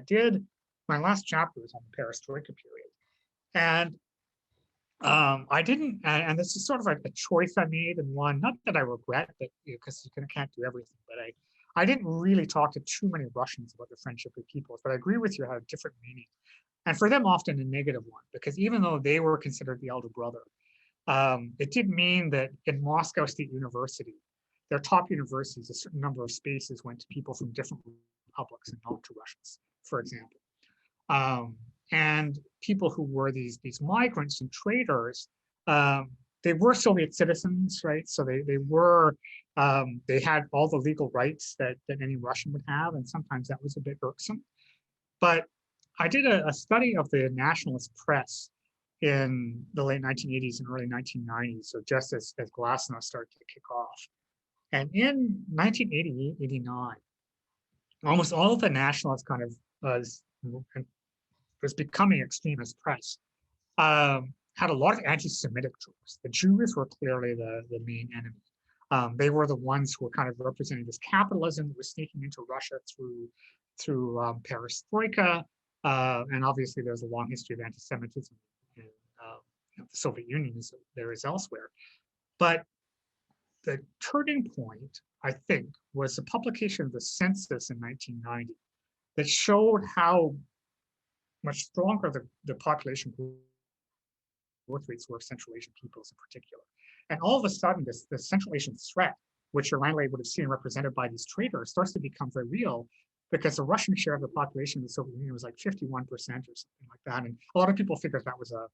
my last chapter was on the perestroika period. And I didn't, and this is sort of a choice I made, and one, not that I regret, but because you can't do everything, but I didn't really talk to too many Russians about the friendship of peoples, but I agree with you, it had a different meaning. And for them, often a negative one, because even though they were considered the elder brother, it did mean that in Moscow State University, their top universities, a certain number of spaces went to people from different republics and not to Russians, for example. And people who were these migrants and traders, they were Soviet citizens, right? So they had all the legal rights that any Russian would have, and sometimes that was a bit irksome. But I did a study of the nationalist press in the late 1980s and early 1990s, so just as Glasnost started to kick off. And in 1988, 89, almost all of the nationalist kind of was becoming extremist press, had a lot of anti-Semitic jokes. The Jews were clearly the main enemy. They were the ones who were kind of representing this capitalism that was sneaking into Russia through perestroika. And obviously there's a long history of anti-Semitism in the Soviet Union as there is elsewhere. But the turning point, I think, was the publication of the census in 1990 that showed how much stronger the population growth rates were of Central Asian peoples in particular. And all of a sudden, the Central Asian threat, which your landlady would have seen represented by these traders, starts to become very real, because the Russian share of the population of the Soviet Union was like 51% or something like that. And a lot of people figured that was a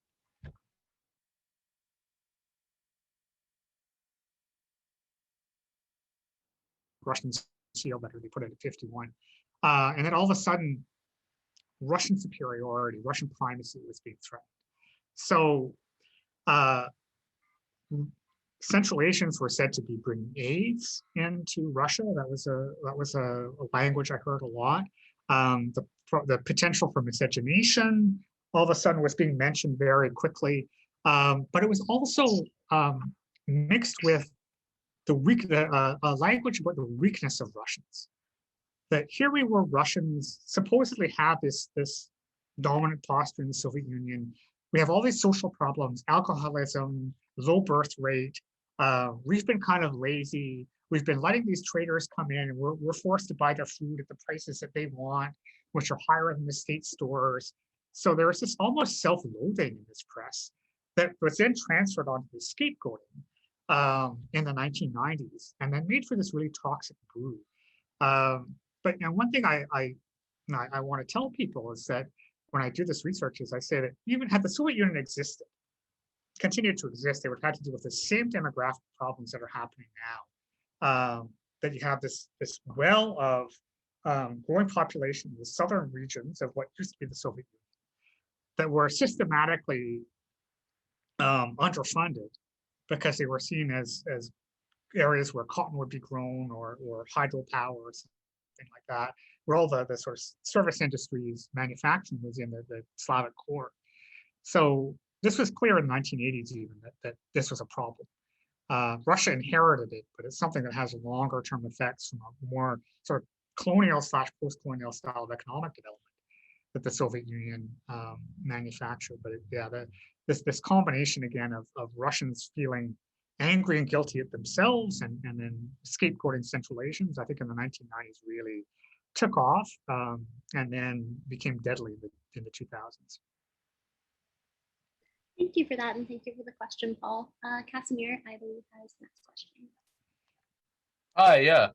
Russians feel better, they put it at 51. And then all of a sudden, Russian superiority, Russian primacy was being threatened. So Central Asians were said to be bringing AIDS into Russia. That was a language I heard a lot. The potential for miscegenation all of a sudden was being mentioned very quickly, but it was also mixed with the language about the weakness of Russians. That here we were, Russians supposedly have this dominant posture in the Soviet Union. We have all these social problems, alcoholism, low birth rate. We've been kind of lazy. We've been letting these traders come in, and we're forced to buy their food at the prices that they want, which are higher than the state stores. So there was this almost self-loathing in this press that was then transferred onto the scapegoating in the 1990s, and then made for this really toxic brew. But one thing I want to tell people is that when I do this research is I say that even had the Soviet Union existed, continued to exist, they would have to deal with the same demographic problems that are happening now. That you have this well of growing population in the southern regions of what used to be the Soviet Union that were systematically underfunded because they were seen as areas where cotton would be grown or hydropower or something like that, where all the sort of service industries manufacturing was in the Slavic core. So this was clear in the 1980s even that this was a problem. Russia inherited it, but it's something that has longer term effects from a more sort of colonial / post-colonial style of economic development that the Soviet Union manufactured. But this combination again of Russians feeling angry and guilty at themselves and then scapegoating Central Asians, I think in the 1990s really took off and then became deadly in the 2000s. Thank you for that, and thank you for the question, Paul. Casimir, I believe, has the next question. Hi, yeah.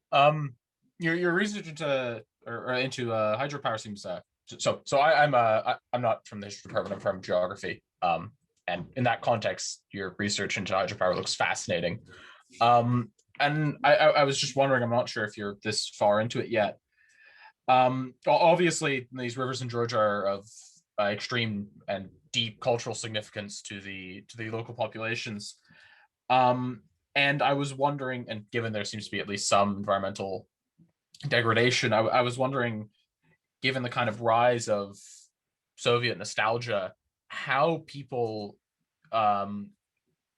Your research into hydropower seems I'm not from the history department. I'm from geography. And in that context, your research into hydropower looks fascinating. And I was just wondering, I'm not sure if you're this far into it yet. Obviously, these rivers in Georgia are of extreme and deep cultural significance to the local populations. And I was wondering, and given there seems to be at least some environmental degradation, I was wondering, given the kind of rise of Soviet nostalgia, how people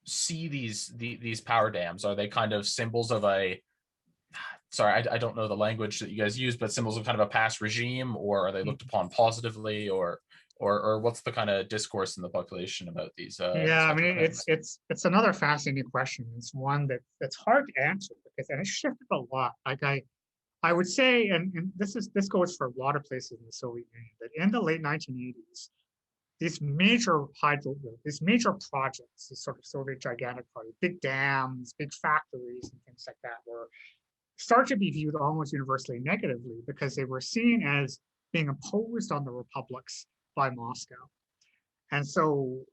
see these power dams. Are they kind of symbols of I don't know the language that you guys use, but symbols of kind of a past regime, or are they looked upon positively, or what's the kind of discourse in the population about these? I mean, it's another fascinating question. It's one that's hard to answer because and it shifted a lot. Like I would say, and this goes for a lot of places in the Soviet Union, that in the late 1980s, these major projects, these sort of Soviet gigantic projects, big dams, big factories, and things like that, were started to be viewed almost universally negatively because they were seen as being imposed on the republics by Moscow. And so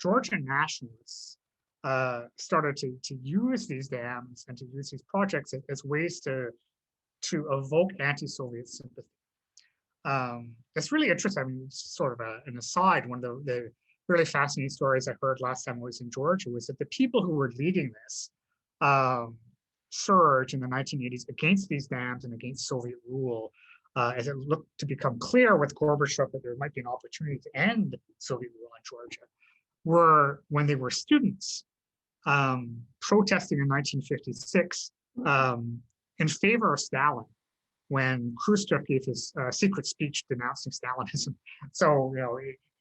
Georgian nationalists started to use these dams and to use these projects as ways to evoke anti-Soviet sympathy. It's really interesting. I mean, sort of an aside, one of the really fascinating stories I heard last time I was in Georgia was that the people who were leading this surge in the 1980s against these dams and against Soviet rule, as it looked to become clear with Gorbachev that there might be an opportunity to end Soviet rule in Georgia, were when they were students protesting in 1956 in favor of Stalin when Khrushchev gave his secret speech denouncing Stalinism. So,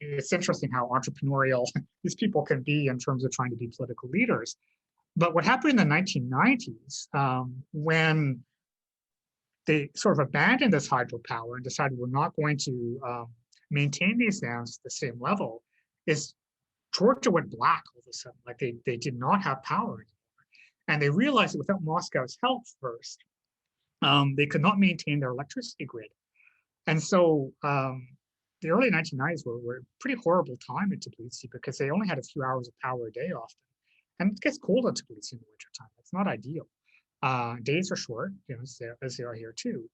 it's interesting how entrepreneurial these people can be in terms of trying to be political leaders. But what happened in the 1990s, when they sort of abandoned this hydropower and decided we're not going to maintain these dams at the same level, is Georgia went black all of a sudden. Like they did not have power anymore. And they realized that without Moscow's help first, they could not maintain their electricity grid. And so the early 1990s were a pretty horrible time in Tbilisi because they only had a few hours of power a day often. And it gets cold in Tbilisi in the wintertime. It's not ideal. Days are short, as they are here too.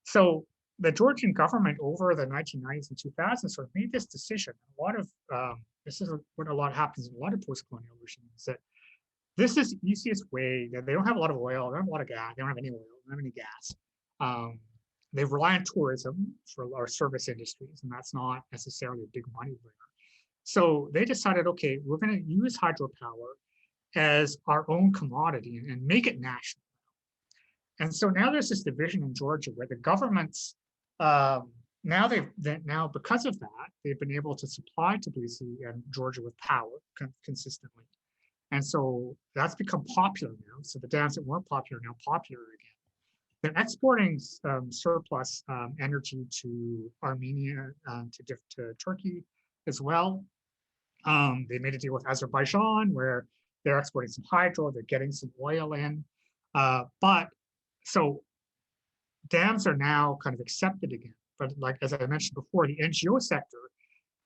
So the Georgian government over the 1990s and 2000s sort of made this decision. A lot of this is what a lot happens in a lot of post-colonial regimes, that this is the easiest way. That they don't have a lot of oil, they don't have a lot of gas, they don't have any oil, they don't have any gas. They rely on tourism for our service industries, and that's not necessarily a big money bringer. So they decided, okay, we're going to use hydropower as our own commodity and make it national. And so now there's this division in Georgia where the governments now because of that, they've been able to supply Tbilisi and Georgia with power consistently. And so that's become popular now. So the dams that weren't popular are now popular again. They're exporting surplus energy to Armenia, to Turkey as well. They made a deal with Azerbaijan where they're exporting some hydro, they're getting some oil in. But so dams are now kind of accepted again. But like, as I mentioned before, the NGO sector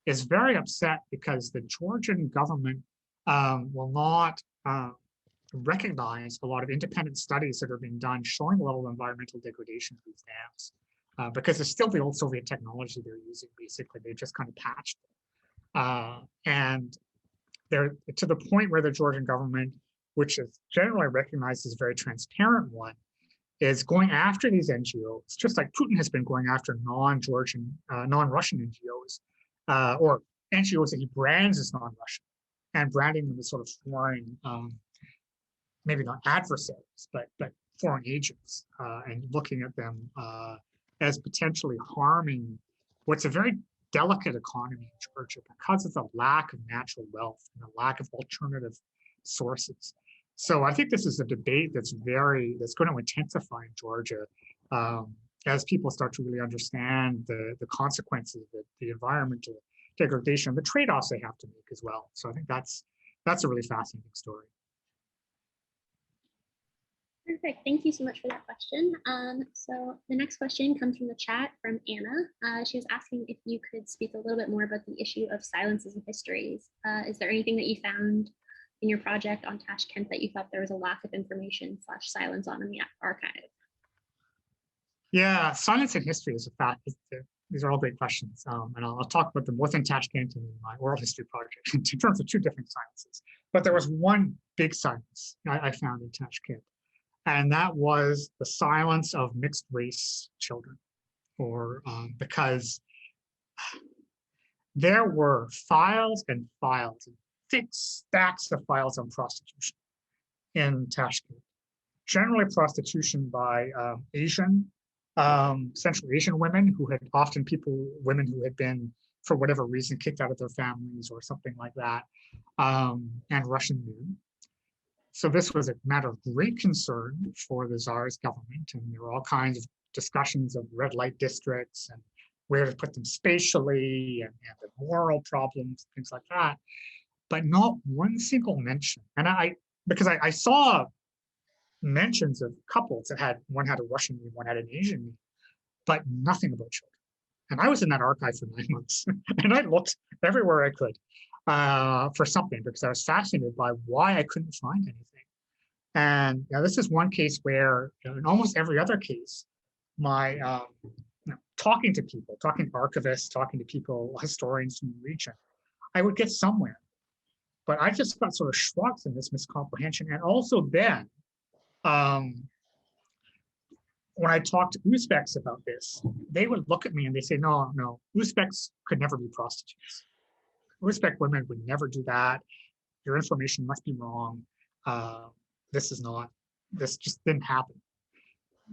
is very upset because the Georgian government will not recognize a lot of independent studies that are being done showing the level of environmental degradation of these dams because it's still the old Soviet technology they're using, basically. They just kind of patched it. And they're to the point where the Georgian government, which is generally recognized as a very transparent one, is going after these NGOs, just like Putin has been going after non-Georgian, non-Russian NGOs, or NGOs that he brands as non-Russian, and branding them as sort of foreign, maybe not adversaries, but foreign agents, and looking at them as potentially harming what's a very delicate economy in Georgia because of the lack of natural wealth and the lack of alternative sources. So I think this is a debate that's going to intensify in Georgia as people start to really understand the consequences of the environmental degradation and the trade-offs they have to make as well. So I think that's a really fascinating story. Perfect. Thank you so much for that question. So the next question comes from the chat from Anna. She was asking if you could speak a little bit more about the issue of silences and histories. Is there anything that you found in your project on Tashkent that you thought there was a lack of information / silence on in the archive? Yeah, silence and history is a fact. These are all great questions. And I'll talk about them both in Tashkent and in my oral history project in terms of two different silences. But there was one big silence I found in Tashkent, and that was the silence of mixed race children, because there were files and files, thick stacks of files on prostitution in Tashkent. Generally prostitution by Central Asian women who had women who had been, for whatever reason, kicked out of their families or something like that, and Russian men. So this was a matter of great concern for the Tsarist government, and there were all kinds of discussions of red light districts and where to put them spatially and the moral problems, things like that, but not one single mention. And because I saw mentions of couples that one had a Russian name, one had an Asian name, but nothing about children. And I was in that archive for 9 months, and I looked everywhere I could for something because I was fascinated by why I couldn't find anything. And this is one case where, in almost every other case, my talking to people, talking to archivists, talking to people, historians from the region, I would get somewhere. But I just got sort of shrugged in this miscomprehension. And also then, when I talked to Uzbeks about this, they would look at me and they say, no, Uzbeks could never be prostitutes. Uzbek women would never do that. Your information must be wrong. This just didn't happen.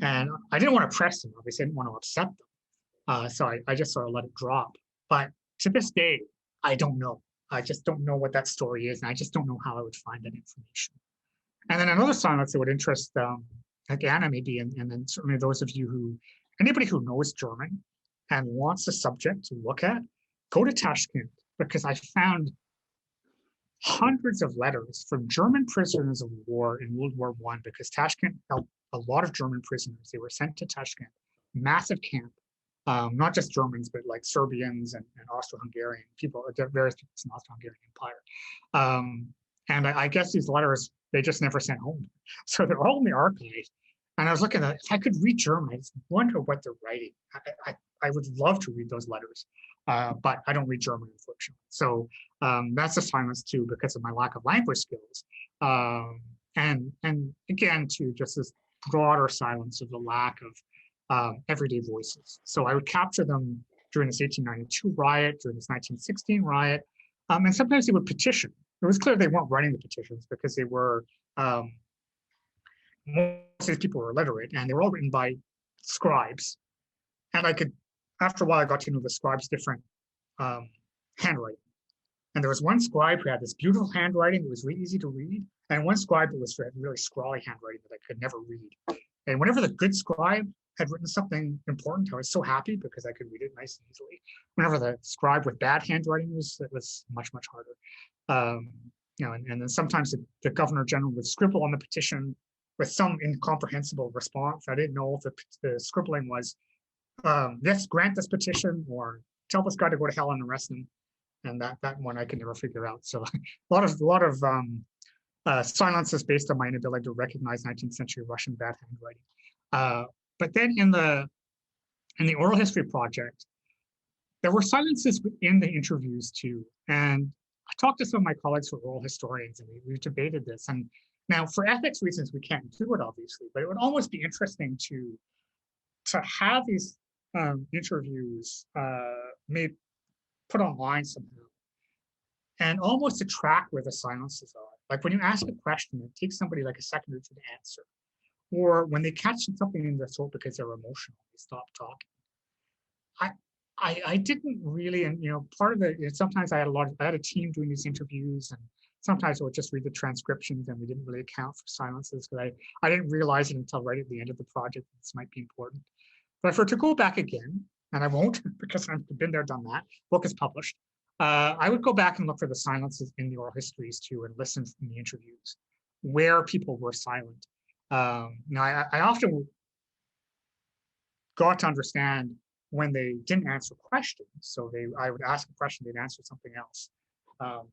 And I didn't want to press them. Obviously, I didn't want to upset them. So I just sort of let it drop. But to this day, I don't know. I just don't know what that story is. And I just don't know how I would find that information. And then another silence that would interest like Anna maybe, and then certainly those of you anybody who knows German and wants a subject to look at, go to Tashkent, because I found hundreds of letters from German prisoners of war in World War I, because Tashkent held a lot of German prisoners. They were sent to Tashkent, massive camp, not just Germans, but like Serbians and Austro-Hungarian people, various people in the Austro-Hungarian Empire. And I guess these letters, they just never sent home. So they're all in the archive. And I was looking at, if I could read German, I just wonder what they're writing. I would love to read those letters, but I don't read German, unfortunately. So that's a silence too, because of my lack of language skills. And again, too, just this broader silence of the lack of everyday voices. So I would capture them during this 1892 riot, during this 1916 riot, and sometimes they would petition. It was clear they weren't writing the petitions because they were, most of these people were illiterate, and they were all written by scribes. And after a while, I got to know the scribes' different handwriting. And there was one scribe who had this beautiful handwriting that was really easy to read, and one scribe that was really scrawly handwriting that I could never read. And whenever the good scribe had written something important, I was so happy because I could read it nice and easily. Whenever the scribe with bad handwriting it was much, much harder. And then sometimes the governor general would scribble on the petition with some incomprehensible response. I didn't know if the scribbling was, yes, grant this petition, or tell this guy to go to hell and arrest him. And that one I could never figure out. So a lot of silences based on my inability to recognize 19th century Russian bad handwriting. But then in the oral history project, there were silences within the interviews too. And talked to some of my colleagues who are oral historians, and we've debated this. And now, for ethics reasons, we can't do it, obviously, but it would almost be interesting to have these interviews made put online somehow, and almost to track where the silences are. Like when you ask a question, it takes somebody like a second or two to answer, or when they catch something in their throat because they're emotional, they stop talking. I didn't really, and part of it, sometimes I had a team doing these interviews, and sometimes I would just read the transcriptions, and we didn't really account for silences because I didn't realize it until right at the end of the project this might be important. But for to go back again, and I won't because I've been there, done that. Book is published. I would go back and look for the silences in the oral histories too, and listen in the interviews where people were silent. Now I often got to understand when they didn't answer questions. So I would ask a question, they'd answer something else.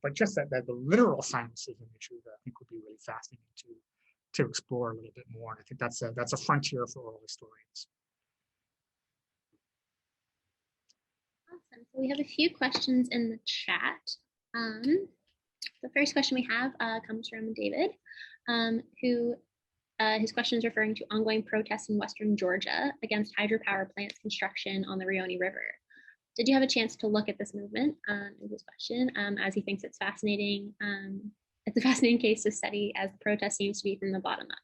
But just that the literal silences in the truth, I think would be really fascinating to explore a little bit more. And I think that's a frontier for oral historians. Awesome. So we have a few questions in the chat. The first question we have comes from David, who his question is referring to ongoing protests in Western Georgia against hydropower plants construction on the Rioni River. Did you have a chance to look at this movement? Is his question, as he thinks it's fascinating. It's a fascinating case to study, as the protest seems to be from the bottom up,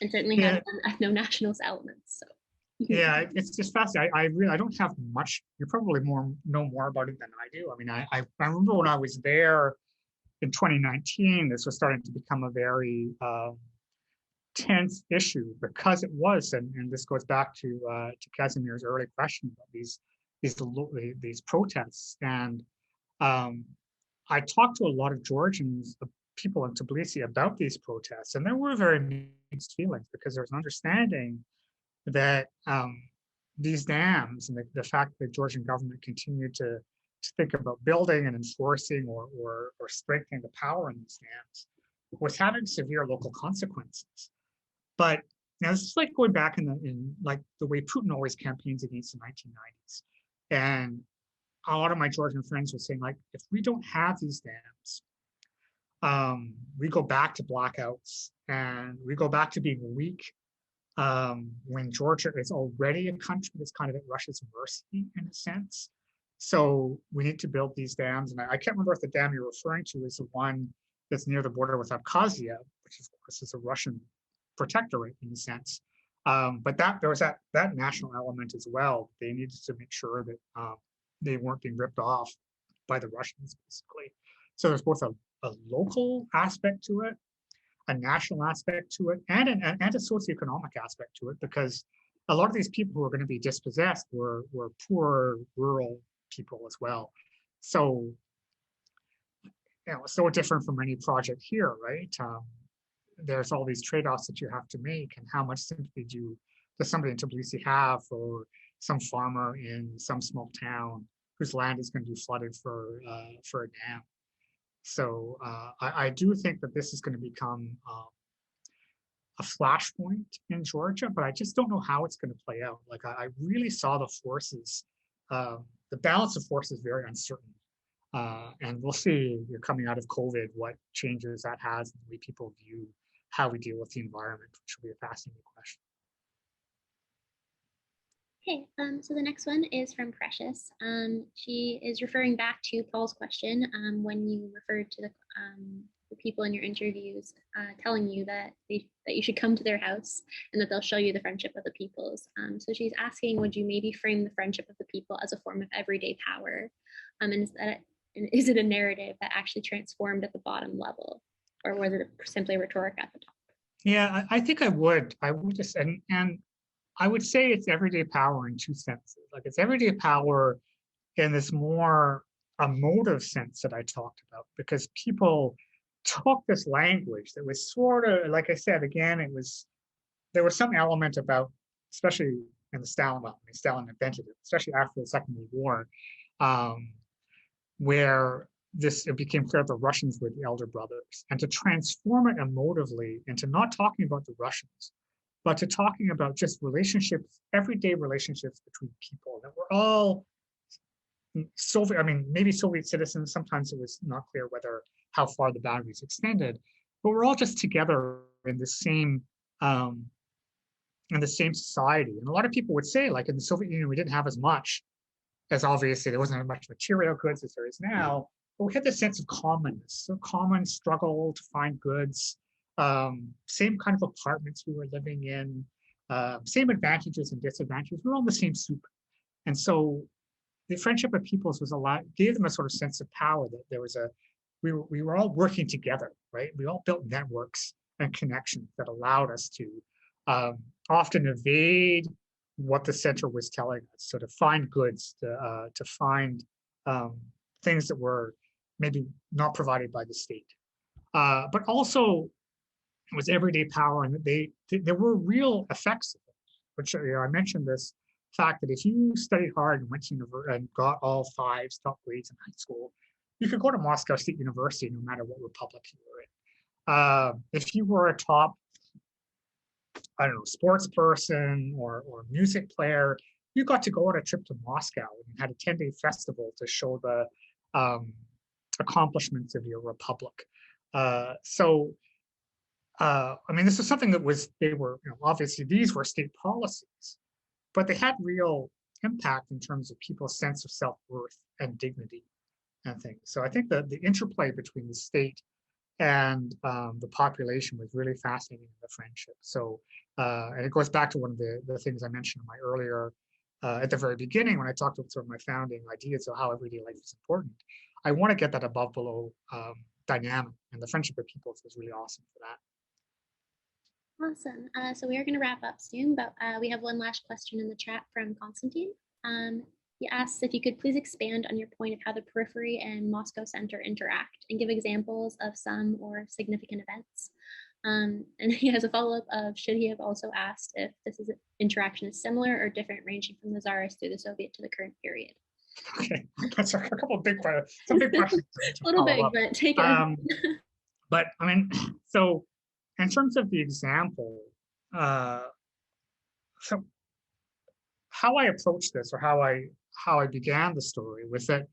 and certainly has some ethno-nationalist elements. So. Yeah, it's just fascinating. I don't have much. You probably know more about it than I do. I mean, I remember when I was there in 2019, this was starting to become a very tense issue because it was, and this goes back to Casimir's early question about these protests. And I talked to a lot of Georgians, people in Tbilisi, about these protests, and there were very mixed feelings because there was an understanding that these dams and the fact that the Georgian government continued to think about building and enforcing or strengthening the power in these dams was having severe local consequences. But now this is like going back in like the way Putin always campaigns against the 1990s. And a lot of my Georgian friends were saying, like, if we don't have these dams, we go back to blackouts and we go back to being weak. When Georgia is already a country that's kind of at Russia's mercy in a sense. So we need to build these dams. And I can't remember if the dam you're referring to is the one that's near the border with Abkhazia, which of course is a Russian protectorate in a sense. But there was that national element as well. They needed to make sure that they weren't being ripped off by the Russians, basically. So there's both a local aspect to it, a national aspect to it, and a socioeconomic aspect to it, because a lot of these people who are going to be dispossessed were poor rural people as well. So, so different from any project here, right? There's all these trade-offs that you have to make, and how much sympathy does somebody in Tbilisi have for some farmer in some small town whose land is going to be flooded for a dam. So I do think that this is going to become a flashpoint in Georgia, but I just don't know how it's going to play out. Like I really saw the forces, the balance of forces very uncertain. And we'll see, coming out of COVID, what changes that has in the way people view how we deal with the environment, which will be a fascinating question. Okay, so the next one is from Precious. She is referring back to Paul's question when you referred to the people in your interviews telling you that you should come to their house and that they'll show you the friendship of the peoples. So she's asking, would you maybe frame the friendship of the people as a form of everyday power? And is it a narrative that actually transformed at the bottom level, or was it simply rhetoric at the top? Yeah, I think I would just, and I would say it's everyday power in two senses. Like it's everyday power in this more emotive sense that I talked about, because people took this language that was sort of, like I said, again, there was some element about, especially in the Stalin invented it, especially after the Second World War, where it became clear that the Russians were the elder brothers, and to transform it emotively into not talking about the Russians, but to talking about just relationships, everyday relationships between people, that we're all Soviet, I mean, maybe Soviet citizens, sometimes it was not clear how far the boundaries extended, but we're all just together in um, the same society. And a lot of people would say, like in the Soviet Union, we didn't have as much, as obviously there wasn't as much material goods as there is now, but we had this sense of commonness, a common struggle to find goods, same kind of apartments we were living in, same advantages and disadvantages. We were all in the same soup. And so the friendship of peoples gave them a sort of sense of power, that there was we were all working together, right? We all built networks and connections that allowed us to often evade what the center was telling us. So to find goods, to find things that were maybe not provided by the state, but also it was everyday power, and there were real effects of it. Which I mentioned this fact that if you studied hard and went to university and got all 5 top grades in high school, you could go to Moscow State University no matter what republic you were in. If you were a top, I don't know, sports person or music player, you got to go on a trip to Moscow and had a 10-day festival to show the accomplishments of your republic. I mean, this is something that obviously these were state policies, but they had real impact in terms of people's sense of self-worth and dignity and things. So I think that the interplay between the state and the population was really fascinating in the friendship. So, and it goes back to one of the things I mentioned in my earlier, at the very beginning, when I talked about sort of my founding ideas of how everyday life is important. I want to get that above below dynamic, and the friendship of peoples was really awesome for that. Awesome. So we are going to wrap up soon, but we have one last question in the chat from Constantine. He asks if you could please expand on your point of how the periphery and Moscow center interact and give examples of some or significant events. And he has a follow-up of, should he have also asked if interaction is similar or different, ranging from the Tsarist through the Soviet to the current period? Okay, that's a couple of big questions. Some big questions. A little big, but take it. But I mean, so in terms of the example, so how I approached this, or how I began the story, was that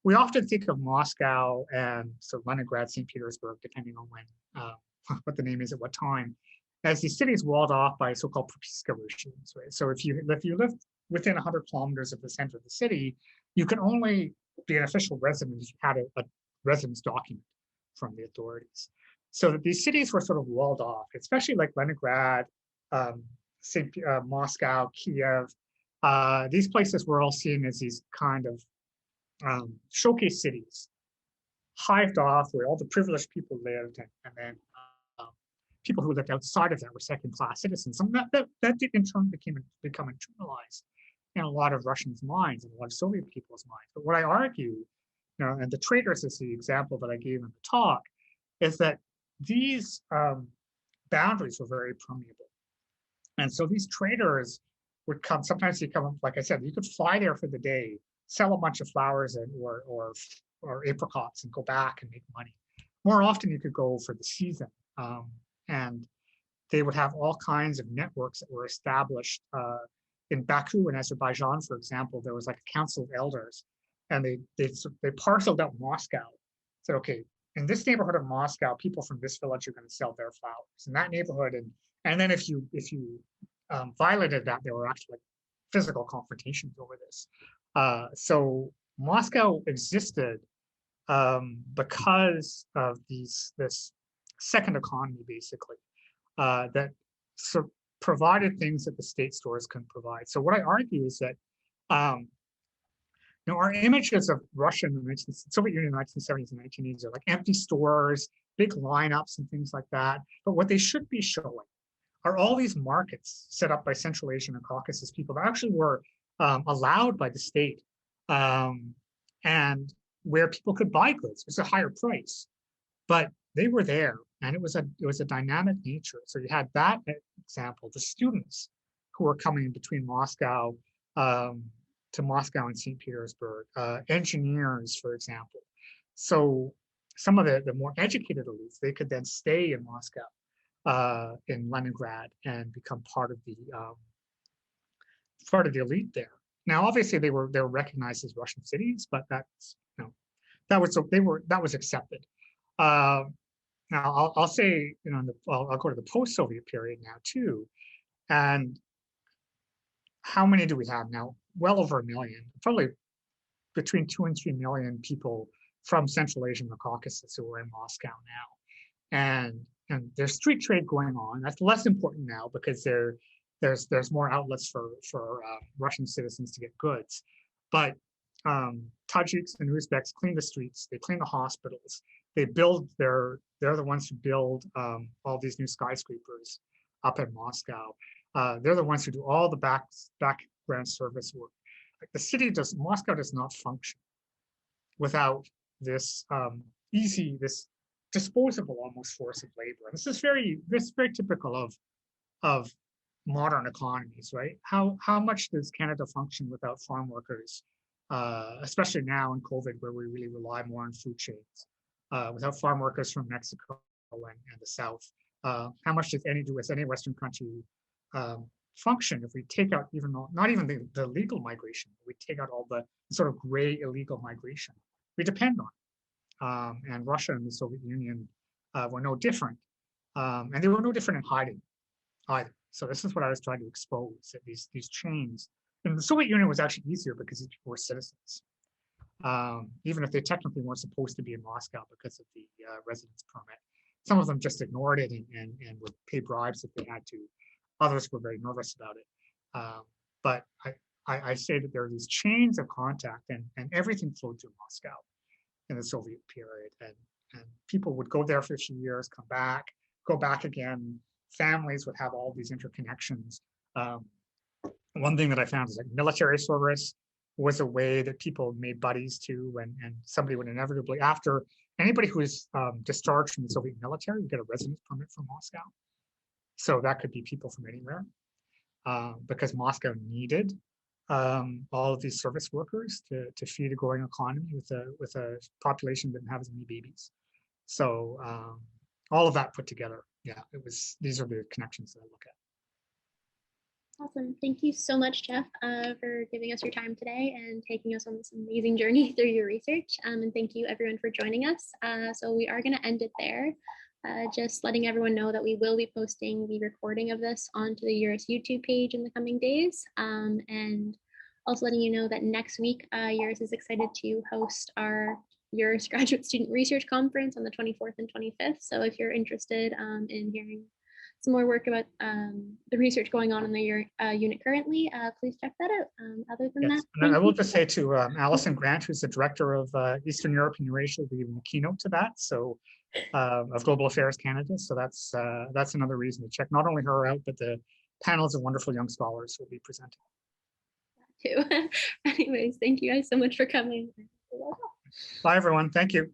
we often think of Moscow and so Leningrad, St. Petersburg, depending on when what the name is at what time, as these cities walled off by so-called propiska regimes, right? So if you live within 100 kilometers of the center of the city, you can only be an official resident if you had a residence document from the authorities. So that these cities were sort of walled off, especially like Leningrad, Moscow, Kiev. These places were all seen as these kind of showcase cities, hived off where all the privileged people lived, and then people who lived outside of that were second-class citizens. And that did in turn become internalized in a lot of Russians' minds and a lot of Soviet people's minds. But what I argue, and the traitors is the example that I gave in the talk, is that these boundaries were very permeable. And so these traders would come, sometimes you come, like I said, you could fly there for the day, sell a bunch of flowers or apricots and go back and make money. More often you could go for the season. And they would have all kinds of networks that were established in Baku and Azerbaijan, for example. There was like a council of elders, and they parceled out Moscow. Said, okay, in this neighborhood of Moscow, people from this village are going to sell their flowers. In that neighborhood, and then if you violated that, there were actually physical confrontations over this. So Moscow existed because of this second economy, basically, that sort of provided things that the state stores couldn't provide. So what I argue is that our images of Russia in the Soviet Union in the 1970s and 1980s are like empty stores, big lineups and things like that. But what they should be showing are all these markets set up by Central Asian and Caucasus people that actually were allowed by the state, and where people could buy goods. It was a higher price, but they were there, and it was a dynamic nature. So you had that example, the students who were coming between Moscow to Moscow and St. Petersburg, engineers, for example. So some of the more educated elites, they could then stay in Moscow, in Leningrad, and become part of the elite there. Now, obviously, they were recognized as Russian cities, but that's that was accepted. Now, I'll say, I'll go to the post-Soviet period now too, and how many do we have now? Well over 1 million, probably between 2 and 3 million people from Central Asia and the Caucasus who are in Moscow now, and there's street trade going on. That's less important now because there's more outlets for Russian citizens to get goods, but Tajiks and Uzbeks clean the streets, they clean the hospitals, they build they're the ones who build all these new skyscrapers up in Moscow. They're the ones who do all the background service work. Like Moscow does not function without this this disposable almost force of labor. And this is very typical of modern economies, right? How much does Canada function without farm workers, especially now in COVID, where we really rely more on food chains, without farm workers from Mexico and the South? How much does any Western country function if we take out not even the legal migration, we take out all the sort of gray illegal migration we depend on? And Russia and the Soviet Union were no different, and they were no different in hiding either. So this is what I was trying to expose, that these chains. And the Soviet Union was actually easier because these people were citizens, even if they technically weren't supposed to be in Moscow because of the residence permit. Some of them just ignored it and would pay bribes if they had to. Others were very nervous about it. But I say that there are these chains of contact, and everything flowed through Moscow in the Soviet period. And people would go there for a few years, come back, go back again. Families would have all these interconnections. One thing that I found is like military service was a way that people made buddies too, and somebody would inevitably, after anybody who was discharged from the Soviet military, would get a residence permit from Moscow. So that could be people from anywhere, because Moscow needed all of these service workers to feed a growing economy with a population that didn't have as many babies. So all of that put together, yeah, these are the connections that I look at. Awesome. Thank you so much, Jeff, for giving us your time today and taking us on this amazing journey through your research. And thank you everyone for joining us. So we are going to end it there. Just letting everyone know that we will be posting the recording of this onto the EURUS YouTube page in the coming days. And also letting you know that next week, EURUS is excited to host our EURUS Graduate Student Research Conference on the 24th and 25th. So if you're interested in hearing some more work about the research going on in the unit currently, please check that out. Other than Yes. that, And I will just say to Alison Grant, who's the director of Eastern Europe and Eurasia, will be giving the keynote to that. So of Global Affairs Canada. So that's another reason to check not only her out, but the panels of wonderful young scholars who will be presenting. too. Anyways, thank you guys so much for coming. Bye, everyone. Thank you.